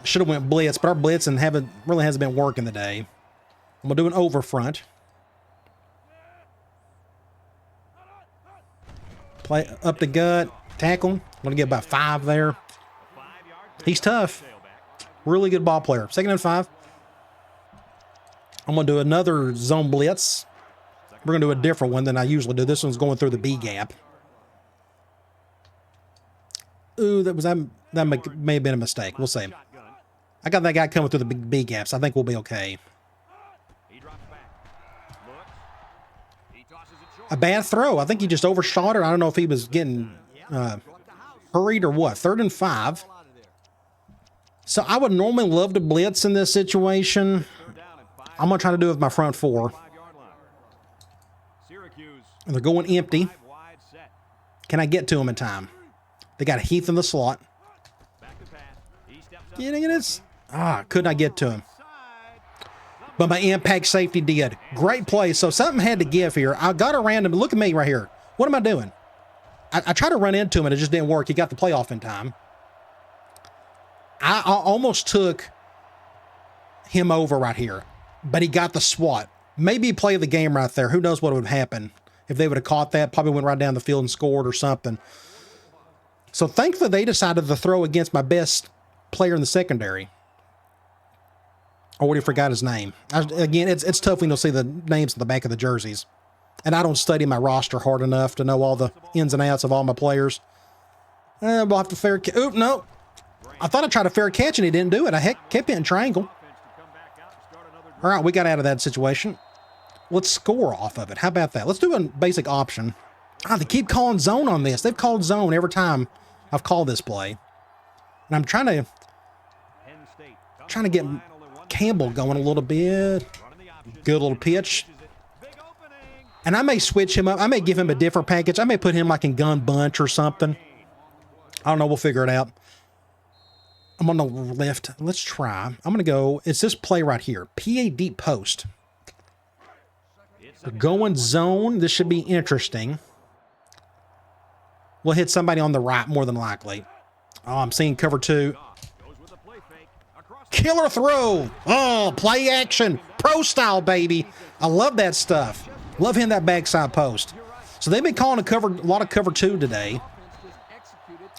Should have went blitz, but our blitzing really hasn't been working today. I'm going to do an over front. Play up the gut. Tackle. I'm going to get about 5 there. He's tough. Really good ball player. 2nd and 5. I'm going to do another zone blitz. We're going to do a different one than I usually do. This one's going through the B gap. Ooh, that may have been a mistake. We'll see. I got that guy coming through the big B gaps. I think we'll be okay. A bad throw. I think he just overshot it. I don't know if he was getting hurried or what. 3rd and 5. So I would normally love to blitz in this situation. I'm going to try to do it with my front 4. And they're going empty. Can I get to him in time? They got Heath in the slot. Getting it. Could not get to him. But my impact safety did. Great play. So something had to give here. I got around him. Look at me right here. What am I doing? I tried to run into him and it just didn't work. He got the play off in time. I almost took him over right here, but he got the swat. Maybe play of the game right there. Who knows what would happen if they would have caught that? Probably went right down the field and scored or something. So thankfully they decided to throw against my best player in the secondary. I already forgot his name. Again, it's tough when you don't see the names on the back of the jerseys. And I don't study my roster hard enough to know all the ins and outs of all my players. We'll have to fair catch. Oop, no. I thought I tried a fair catch and he didn't do it. I kept hitting triangle. All right, we got out of that situation. Let's score off of it. How about that? Let's do a basic option. They keep calling zone on this. They've called zone every time I've called this play. And I'm trying to get Campbell going a little bit. Good little pitch. And I may switch him up. I may give him a different package. I may put him like in gun bunch or something. I don't know. We'll figure it out. I'm on the left. Let's try. I'm going to go. It's this play right here. PA deep post. We're going zone. This should be interesting. We'll hit somebody on the right more than likely. Oh, I'm seeing cover 2. Killer throw. Oh, play action. Pro style, baby. I love that stuff. Love hitting that backside post. So they've been calling a lot of cover 2 today.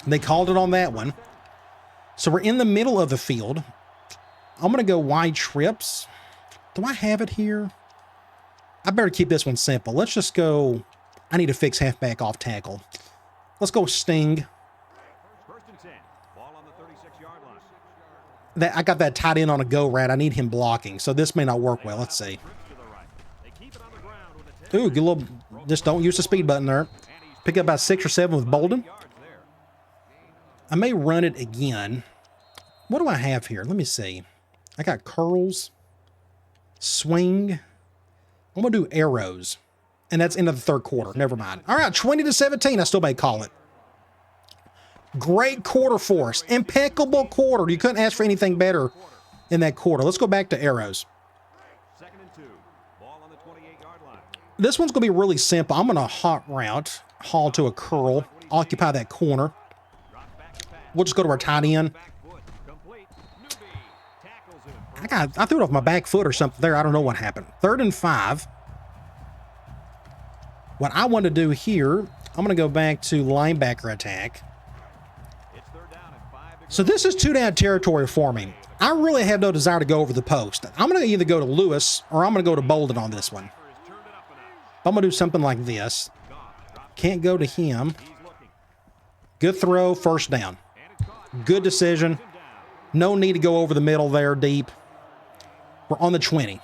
They called it on that one. So we're in the middle of the field. I'm going to go wide trips. Do I have it here? I better keep this one simple. Let's just go. I need to fix halfback off tackle. Let's go sting. First and 10. Ball on the 36-yard line. I got that tight end on a go route. I need him blocking, so this may not work well. Let's see. Ooh, get a little. Just don't use the speed button there. Pick up about 6 or 7 with Bolden. I may run it again. What do I have here? Let me see. I got curls, swing. I'm going to do arrows. And that's into the third quarter. Never mind. All right, 20-17. I still may call it. Great quarter for us. Impeccable quarter. You couldn't ask for anything better in that quarter. Let's go back to arrows. Second and 2. Ball on the 28-yard line. This one's going to be really simple. I'm going to hot route, haul to a curl, occupy that corner. We'll just go to our tight end. I threw it off my back foot or something there. I don't know what happened. 3rd and 5. What I want to do here, I'm going to go back to linebacker attack. So this is 2-down territory for me. I really have no desire to go over the post. I'm going to either go to Lewis or I'm going to go to Bolden on this one. I'm going to do something like this. Can't go to him. Good throw, first down. Good decision. No need to go over the middle there deep. We're on the 20.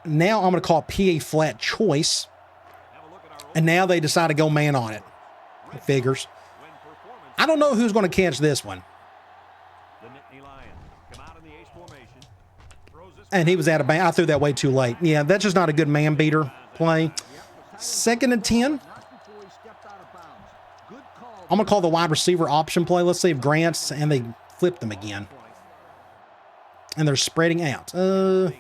Now I'm going to call PA flat choice. And now they decide to go man on it. It figures. I don't know who's going to catch this one. And he was out of bounds. I threw that way too late. Yeah, that's just not a good man beater play. 2nd and 10. I'm going to call the wide receiver option play. Let's see if Grant's, and they flip them again. And they're spreading out. I'm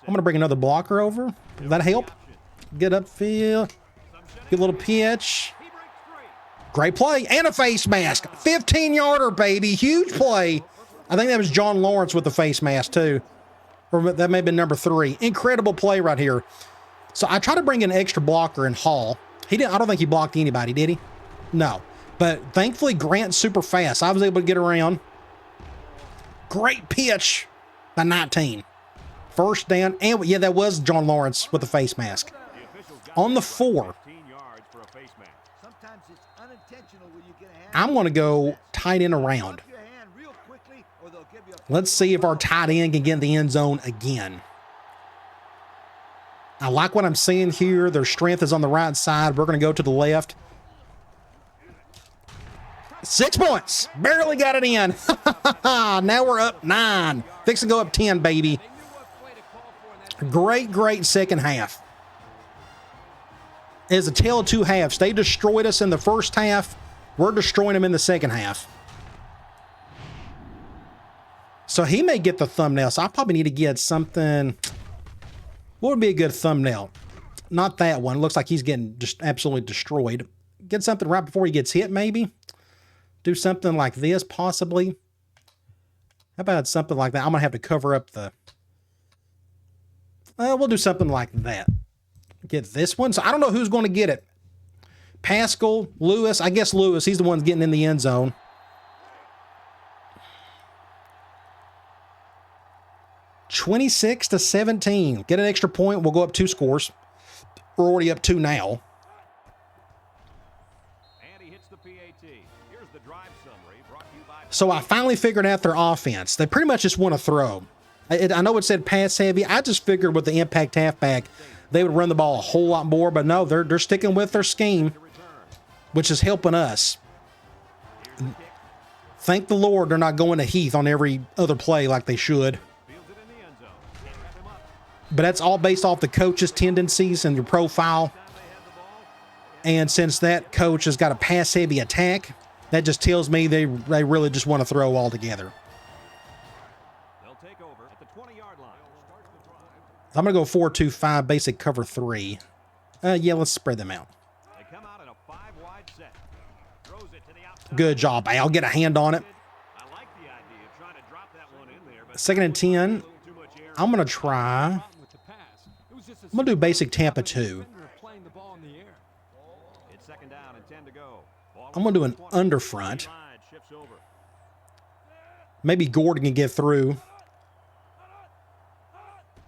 going to bring another blocker over. Will that help? Get upfield. Get a little pitch. Great play. And a face mask. 15-yarder, baby. Huge play. I think that was John Lawrence with the face mask, too. Or that may have been number 3. Incredible play right here. So I tried to bring an extra blocker in Hall. He didn't. I don't think he blocked anybody, did he? No. But thankfully, Grant's super fast. I was able to get around. Great pitch by 19. First down. And yeah, that was John Lawrence with the face mask. On the 4. I'm going to go tight end around. Let's see if our tight end can get in the end zone again. I like what I'm seeing here. Their strength is on the right side. We're going to go to the left. 6 points. Barely got it in. Now we're up 9. Fixing to go up 10, baby. Great second half. It's a tale of 2 halves. They destroyed us in the first half. We're destroying them in the second half. So he may get the thumbnail. So I probably need to get something. What would be a good thumbnail? Not that one. Looks like he's getting just absolutely destroyed. Get something right before he gets hit, maybe. Do something like this, possibly. How about something like that? I'm going to have to cover up the... we'll do something like that. Get this one. So I don't know who's going to get it. Pascal, Lewis. I guess Lewis. He's the one getting in the end zone. (26-17). Get an extra point. We'll go up 2 scores. We're already up 2 now. So I finally figured out their offense. They pretty much just want to throw. I know it said pass heavy. I just figured with the impact halfback, they would run the ball a whole lot more. But no, they're sticking with their scheme, which is helping us. Thank the Lord they're not going to Heath on every other play like they should. But that's all based off the coach's tendencies and your profile. And since that coach has got a pass-heavy attack, that just tells me they really just want to throw all together. They'll take over at the 20-yard line. I'm going to go 4-2-5, basic cover 3. Yeah, let's spread them out. They come out in a 5-wide set. Throws it to the outside. Good job, Al. Get a hand on it. I like the idea of trying to drop that one in there, but 2nd and 10. I'm going to try. I'm going to do basic Tampa 2. it's 2nd down 3:10 to go. I'm going to do an under front. Line shifts over. Maybe Gordon can get through.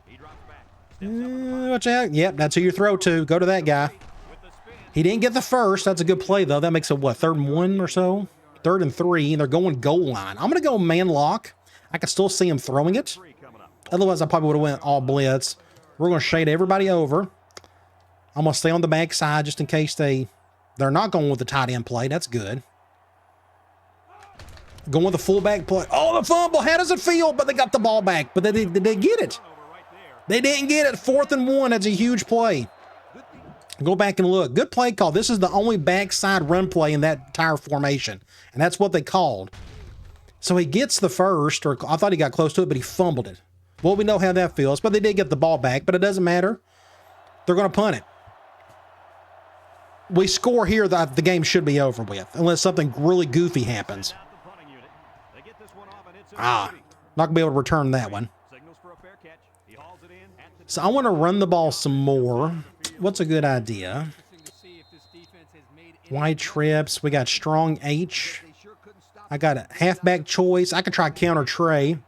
He drops back. Watch out. Yep, that's who you throw to. Go to that guy. With the spin. He didn't get the first. That's a good play, though. That makes it, what, 3rd and 1 or so? 3rd and 3, and they're going goal line. I'm going to go man lock. I can still see him throwing it. Three coming up. Otherwise, I probably would have went all blitz. We're going to shade everybody over. I'm going to stay on the backside just in case they're not going with the tight end play. That's good. Going with the fullback play. Oh, the fumble. How does it feel? But they got the ball back. But they get it. Over right there. They didn't get it. 4th and 1. That's a huge play. Go back and look. Good play call. This is the only backside run play in that entire formation. And that's what they called. So he gets the first, or I thought he got close to it, but he fumbled it. Well, we know how that feels. But they did get the ball back. But it doesn't matter. They're going to punt it. We score here, the game should be over with. Unless something really goofy happens. Out the punting unit. They get this one off, and it's Ah, over. not going to be able to return that one. Signals for a fair catch. He hauls it in at the So I want to run the ball some more. What's a good idea? Wide trips. We got strong H. I got a halfback choice. I could try counter Trey.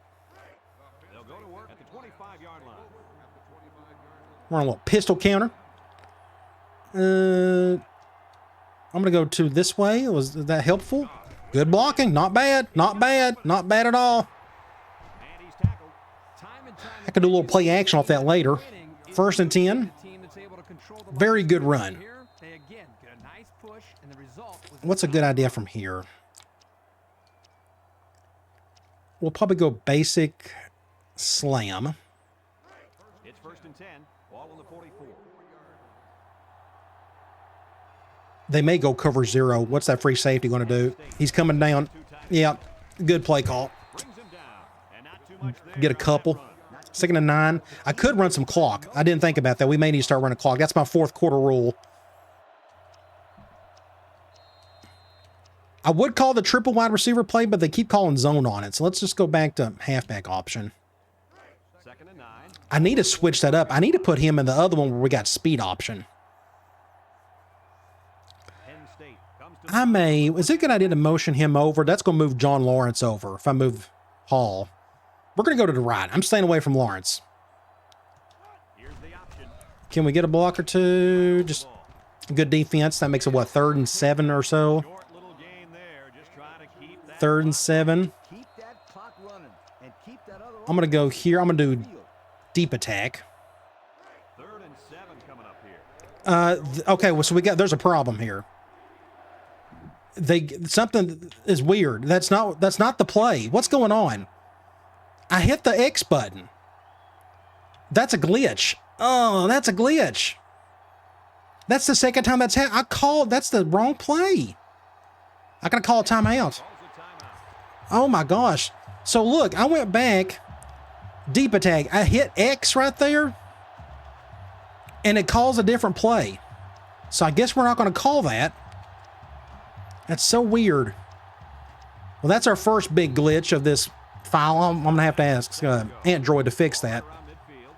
They'll go to work at the 25-yard line. We're on a little pistol counter. I'm going to go to this way. Was that helpful? Good blocking. Not bad. Not bad. Not bad at all. And he's tackled. I could do a little play action off that later. 1st and 10. Very good run. What's a good idea from here? We'll probably go basic slam. It's 1st and 10. Ball on the 44. They may go cover 0. What's that free safety going to do? He's coming down. Yeah, good play call. Brings him down. And not too much there. Get a couple. 2nd and 9. I could run some clock. I didn't think about that. We may need to start running clock. That's my 4th quarter rule. I would call the triple wide receiver play, but they keep calling zone on it. So let's just go back to halfback option. 2nd and 9. I need to switch that up. I need to put him in the other one where we got speed option. Penn State comes to I may. Is it a good idea to motion him over? That's going to move John Lawrence over if I move Hall. We're going to go to the right. I'm staying away from Lawrence. here's the option. Can we get a block or two? Just good defense. That makes it, what, 3rd and 7 or so? Short little game there. Just trying to keep that 3rd and 7. Keep that clock running and keep that other I'm going to go here. I'm going to do deep attack. 3rd and 7 coming up here. Okay, well, so there's a problem here. Something is weird. That's not the play. What's going on? I hit the X button. That's a glitch. Oh, that's a glitch. That's the second time that's happened. That's the wrong play. I gotta call a timeout. Oh my gosh. So look, I went back, deep attack. I hit X right there, and it calls a different play. So I guess we're not gonna call that. That's so weird. Well, that's our first big glitch of this file. I'm gonna have to ask Android to fix that. Around midfield.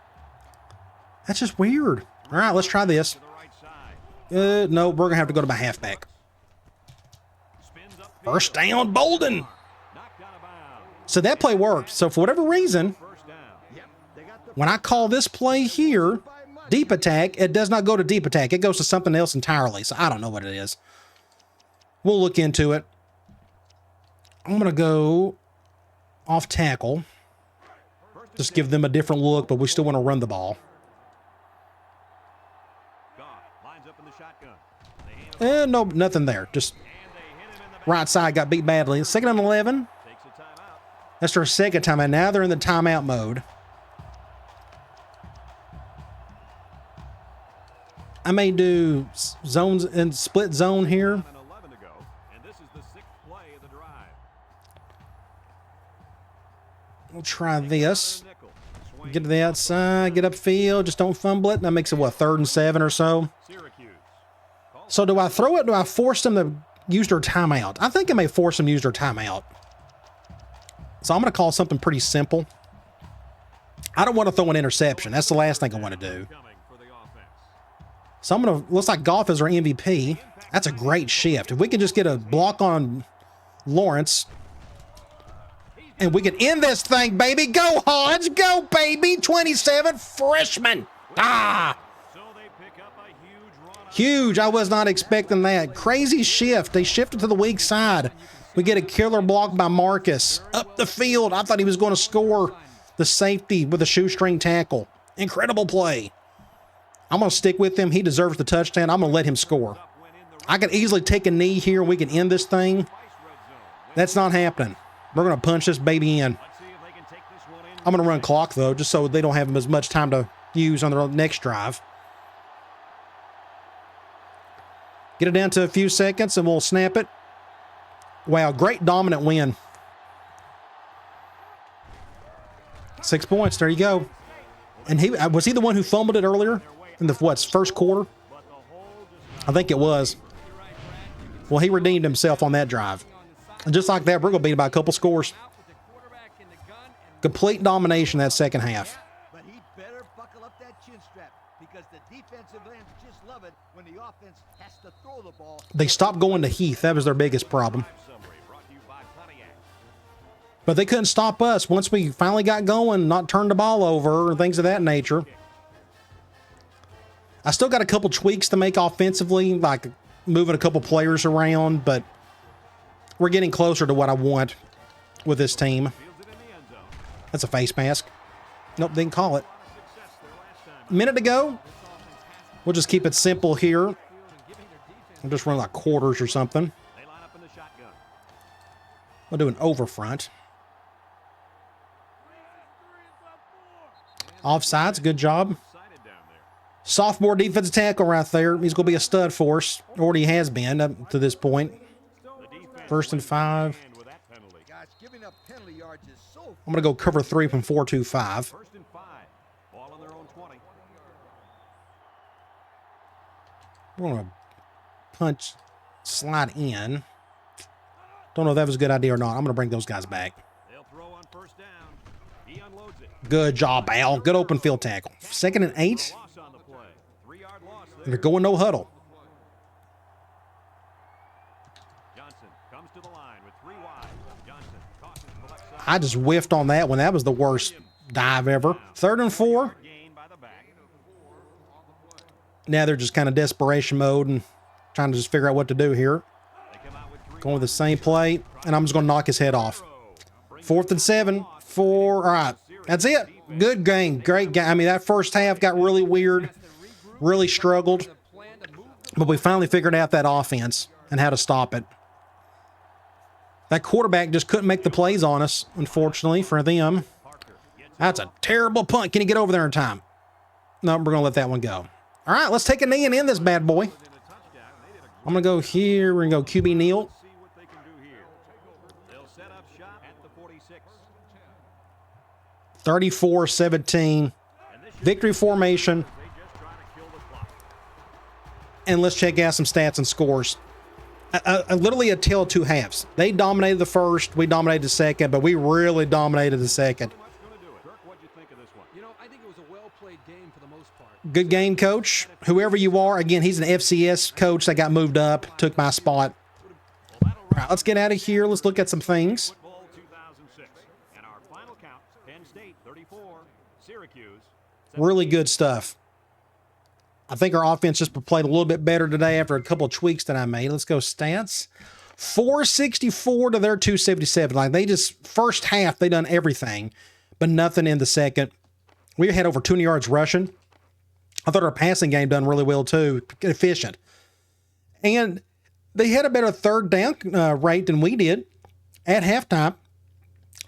That's just weird. All right, let's try this. To the right side. No, we're gonna have to go to my halfback. Spins up. First down, Bolden. Knocked out of bounds. So that play worked. So for whatever reason, First down. when I call this play here, deep attack, it does not go to deep attack. It goes to something else entirely. So I don't know what it is. We'll look into it. I'm going to go off tackle. Just give them a different look, but we still want to run the ball. Goff lines up in the shotgun. They hand him, No, nothing there. Just and they hit him in the back. right side got beat badly. 2nd and 11. Takes a timeout. That's their second timeout. Now they're in the timeout mode. I may do zones and split zone here. And 11 to go. And this is the 6th play of the drive. We'll try this. Nickel. Swing. Get to the outside, get upfield, just don't fumble it. That makes it, what, 3rd and 7 or so? Syracuse. So do I throw it? Do I force them to use their timeout? I think I may force them to use their timeout. So I'm going to call something pretty simple. I don't want to throw an interception. That's the last thing I want to do. Coming for the offense. So I'm going to, looks like Goff is our MVP. That's a great shift. If we could just get a block on Lawrence, and we can end this thing, baby. Go, Hodge. Go, baby. 27 freshman. Ah. So they pick up a huge run. Huge. I was not expecting that. Crazy shift. They shifted to the weak side. We get a killer block by Marcus. Up the field. I thought he was going to score the safety with a shoestring tackle. Incredible play. I'm going to stick with him. He deserves the touchdown. I'm going to let him score. I could easily take a knee here and we can end this thing. That's not happening. We're going to punch this baby in. I'm going to run clock, though, just so they don't have as much time to use on their next drive. Get it down to a few seconds and we'll snap it. Wow, great dominant win. 6 points. There you go. And was he the one who fumbled it earlier in the first quarter? I think it was. Well, he redeemed himself on that drive. And just like that, we're going to beat him by a couple scores. Complete domination that second half. But he better buckle up that chin strap because the defensive ends just love it when the offense has to throw the ball. They stopped going to Heath. That was their biggest problem. But they couldn't stop us once we finally got going, not turn the ball over, and things of that nature. I still got a couple tweaks to make offensively, like moving a couple players around, but we're getting closer to what I want with this team. That's a face mask. Nope, didn't call it. A minute to go. We'll just keep it simple here. We'll just run like quarters or something. We'll do an over front. Offsides, good job. Sophomore defensive tackle right there. He's going to be a stud for us. Already has been up to this point. 1st and 5. I'm going to go cover 3 from 4-2-5. 1st and 5. Ball on their own 20. We're going to punch, slide in. Don't know if that was a good idea or not. I'm going to bring those guys back. They'll throw on 1st down. He unloads it. Good job, Al. Good open field tackle. 2nd and 8. Loss on the play. 3-yard loss there. And they're going no huddle. Johnson comes to the line with 3 wide. Johnson tosses to the left side. I just whiffed on that one. That was the worst dive ever. 3rd and 4. Gain by the back. Now they're just kind of desperation mode and trying to just figure out what to do here. They come out with 3 Going with the same play, and I'm just going to knock his head off. 4th and 7. 4. All right. That's it. Good game. Great game. I mean, that first half got really weird. Really struggled. But we finally figured out that offense and how to stop it. That quarterback just couldn't make the plays on us, unfortunately, for them. That's a terrible punt. Can he get over there in time? No, we're going to let that one go. All right, let's take a knee and end this bad boy. I'm going to go here. We're going to go QB kneel. See what they can do here. They'll set up shop at the 46. 34-17. Victory formation. They just try to kill the clock. And let's check out some stats and scores. Literally a tale of two halves. They dominated the first, we dominated the second, but we really dominated the second. What's going to do it? Kirk, what'd you think of this one? You know, I think it was a well-played game for the most part. Good game, coach. Whoever you are, again, he's an FCS coach that got moved up, took my spot. All right, let's get out of here. Let's look at some things. Football 2006. And our final count, Penn State 34, Syracuse. Really good stuff. I think our offense just played a little bit better today after a couple of tweaks that I made. Let's go stats. 464 to their 277. Like they just, first half, they done everything, but nothing in the second. We had over 200 yards rushing. I thought our passing game done really well too. Efficient. And they had a better third down rate than we did at halftime,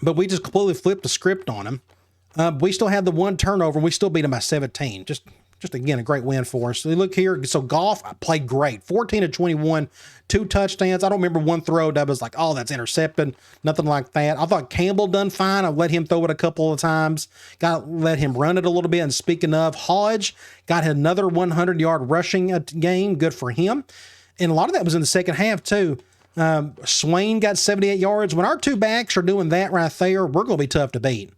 but we just completely flipped the script on them. We still had the one turnover, and we still beat them by 17. Just again, a great win for us. So look here. So Goff played great. 14 of 21, 2 touchdowns. I don't remember one throw that was like, oh, that's intercepted. Nothing like that. I thought Campbell done fine. I let him throw it a couple of times. Let him run it a little bit. And speaking of, Hodge got another 100-yard rushing game. Good for him. And a lot of that was in the second half too. Swain got 78 yards. When our two backs are doing that right there, we're going to be tough to beat.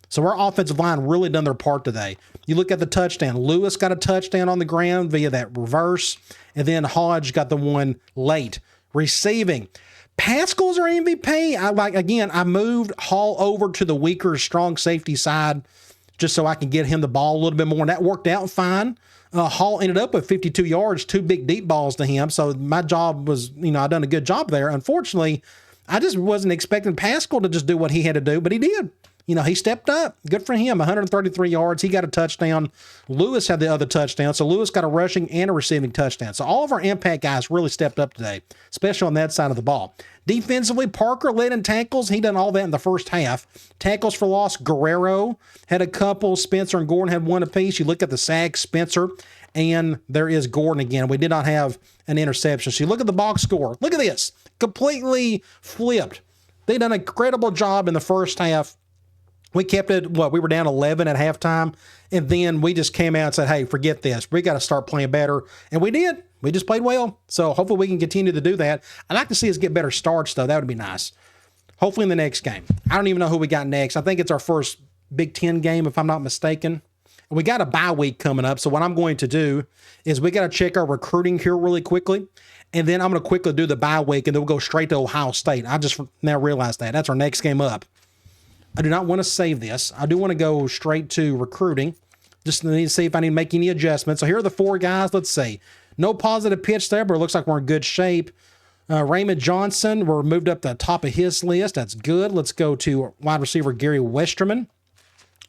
So our offensive line really done their part today. You look at the touchdown. Lewis got a touchdown on the ground via that reverse, and then Hodge got the one late. Receiving. Pascal's our MVP. I moved Hall over to the weaker, strong safety side just so I can get him the ball a little bit more, and that worked out fine. Hall ended up with 52 yards, 2 big deep balls to him. So my job was, I done a good job there. Unfortunately, I just wasn't expecting Pascal to just do what he had to do, but he did. He stepped up. Good for him. 133 yards. He got a touchdown. Lewis had the other touchdown. So Lewis got a rushing and a receiving touchdown. So all of our impact guys really stepped up today, especially on that side of the ball. Defensively, Parker led in tackles. He done all that in the first half. Tackles for loss, Guerrero had a couple. Spencer and Gordon had one apiece. You look at the sacks, Spencer, and there is Gordon again. We did not have an interception. So you look at the box score. Look at this. Completely flipped. They done an incredible job in the first half. We kept it, we were down 11 at halftime, and then we just came out and said, hey, forget this. We got to start playing better, and we did. We just played well, so hopefully we can continue to do that. I'd like to see us get better starts, though. That would be nice. Hopefully in the next game. I don't even know who we got next. I think it's our first Big Ten game, if I'm not mistaken. We got a bye week coming up, so what I'm going to do is we got to check our recruiting here really quickly, and then I'm going to quickly do the bye week, and then we'll go straight to Ohio State. I just now realized that. That's our next game up. I do not want to save this. I do want to go straight to recruiting. Just need to see if I need to make any adjustments. So here are the 4 guys. Let's see. No positive pitch there, but it looks like we're in good shape. Raymond Johnson, we're moved up to the top of his list. That's good. Let's go to wide receiver Gary Westerman.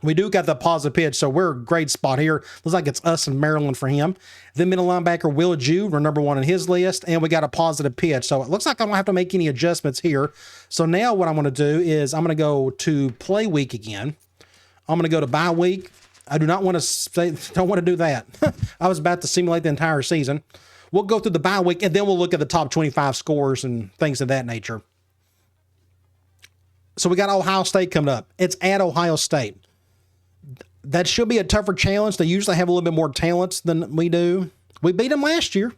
We do got the positive pitch, so we're a great spot here. Looks like it's us and Maryland for him. Then middle linebacker Will Jude, we're number 1 on his list, and we got a positive pitch. So it looks like I don't have to make any adjustments here. So now what I'm going to do is I'm going to go to play week again. I'm going to go to bye week. I do not want to say, don't want to do that. I was about to simulate the entire season. We'll go through the bye week, and then we'll look at the top 25 scores and things of that nature. So we got Ohio State coming up. It's at Ohio State. That should be a tougher challenge. They usually have a little bit more talents than we do. We beat them last year.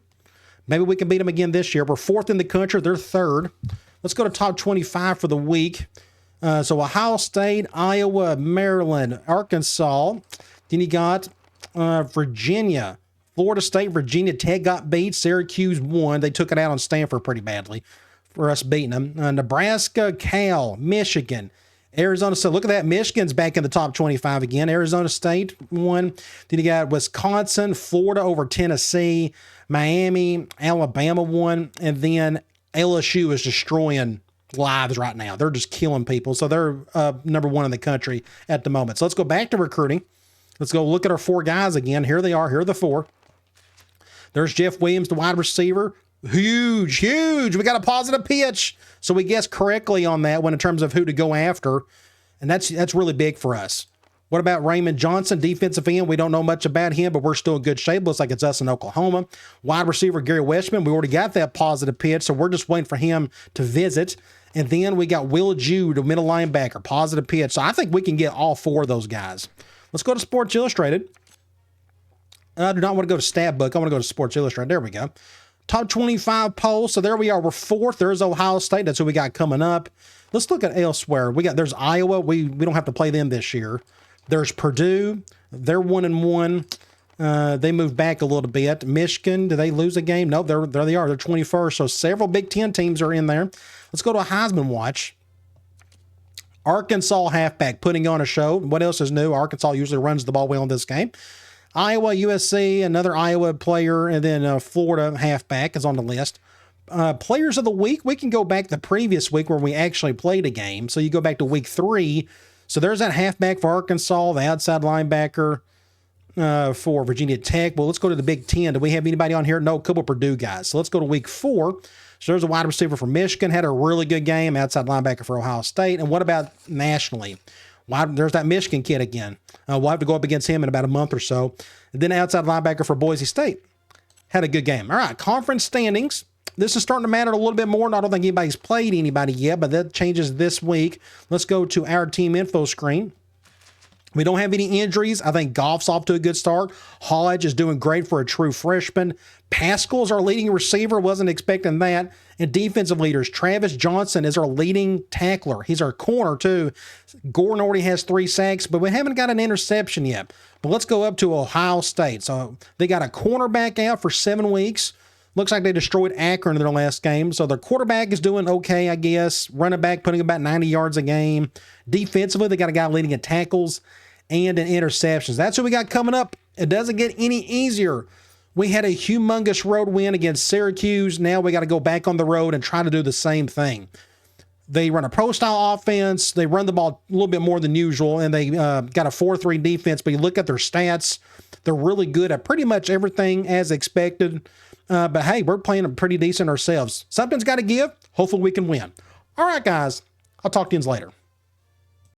Maybe we can beat them again this year. We're 4th in the country. They're 3rd. Let's go to top 25 for the week. So Ohio State, Iowa, Maryland, Arkansas. Then you got Virginia, Florida State, Virginia Tech got beat. Syracuse won. They took it out on Stanford pretty badly for us beating them. Nebraska, Cal, Michigan, Arizona State. Look at that. Michigan's back in the top 25 again. Arizona State won. Then you got Wisconsin, Florida over Tennessee, Miami, Alabama won. And then LSU is destroying lives right now. They're just killing people. So they're number 1 in the country at the moment. So let's go back to recruiting. Let's go look at our 4 guys again. Here they are. Here are the 4. There's Jeff Williams, the wide receiver. Huge. We got a positive pitch. So we guessed correctly on that one in terms of who to go after. And that's really big for us. What about Raymond Johnson, defensive end? We don't know much about him, but we're still in good shape. Looks like it's us in Oklahoma. Wide receiver Gary Westman. We already got that positive pitch, so we're just waiting for him to visit. And then we got Will Jude, a middle linebacker, positive pitch. So I think we can get all 4 of those guys. Let's go to Sports Illustrated. I do not want to go to Stat Book. I want to go to Sports Illustrated. There we go. Top 25 poll. So there we are. We're 4th. There's Ohio State. That's who we got coming up. Let's look at elsewhere. There's Iowa. We don't have to play them this year. There's Purdue. They're 1-1. They moved back a little bit. Michigan, did they lose a game? No, there they are. They're 21st. So several Big Ten teams are in there. Let's go to a Heisman watch. Arkansas halfback putting on a show. What else is new? Arkansas usually runs the ball well in this game. Iowa, USC, another Iowa player, and then Florida halfback is on the list. Players of the week, we can go back the previous week where we actually played a game. So you go back to week 3. So there's that halfback for Arkansas, the outside linebacker for Virginia Tech. Well, let's go to the Big Ten. Do we have anybody on here? No, a couple Purdue guys. So let's go to week 4. So there's a wide receiver for Michigan, had a really good game, outside linebacker for Ohio State. And what about nationally? There's that Michigan kid again. We'll have to go up against him in about a month or so. And then outside linebacker for Boise State. Had a good game. All right, conference standings. This is starting to matter a little bit more. And I don't think anybody's played anybody yet, but that changes this week. Let's go to our team info screen. We don't have any injuries. I think Goff's off to a good start. Hodge is doing great for a true freshman. Pascal's our leading receiver. Wasn't expecting that. And defensive leaders, Travis Johnson is our leading tackler. He's our corner, too. Gordon already has 3 sacks, but we haven't got an interception yet. But let's go up to Ohio State. So they got a cornerback out for 7 weeks. Looks like they destroyed Akron in their last game. So their quarterback is doing okay, I guess. Running back putting about 90 yards a game. Defensively, they got a guy leading in tackles and in interceptions. That's what we got coming up. It doesn't get any easier. We had a humongous road win against Syracuse. Now we got to go back on the road and try to do the same thing. They run a pro-style offense. They run the ball a little bit more than usual, and they got a 4-3 defense. But you look at their stats, they're really good at pretty much everything as expected. But hey, we're playing pretty decent ourselves. Something's got to give. Hopefully we can win. All right, guys. I'll talk to you later.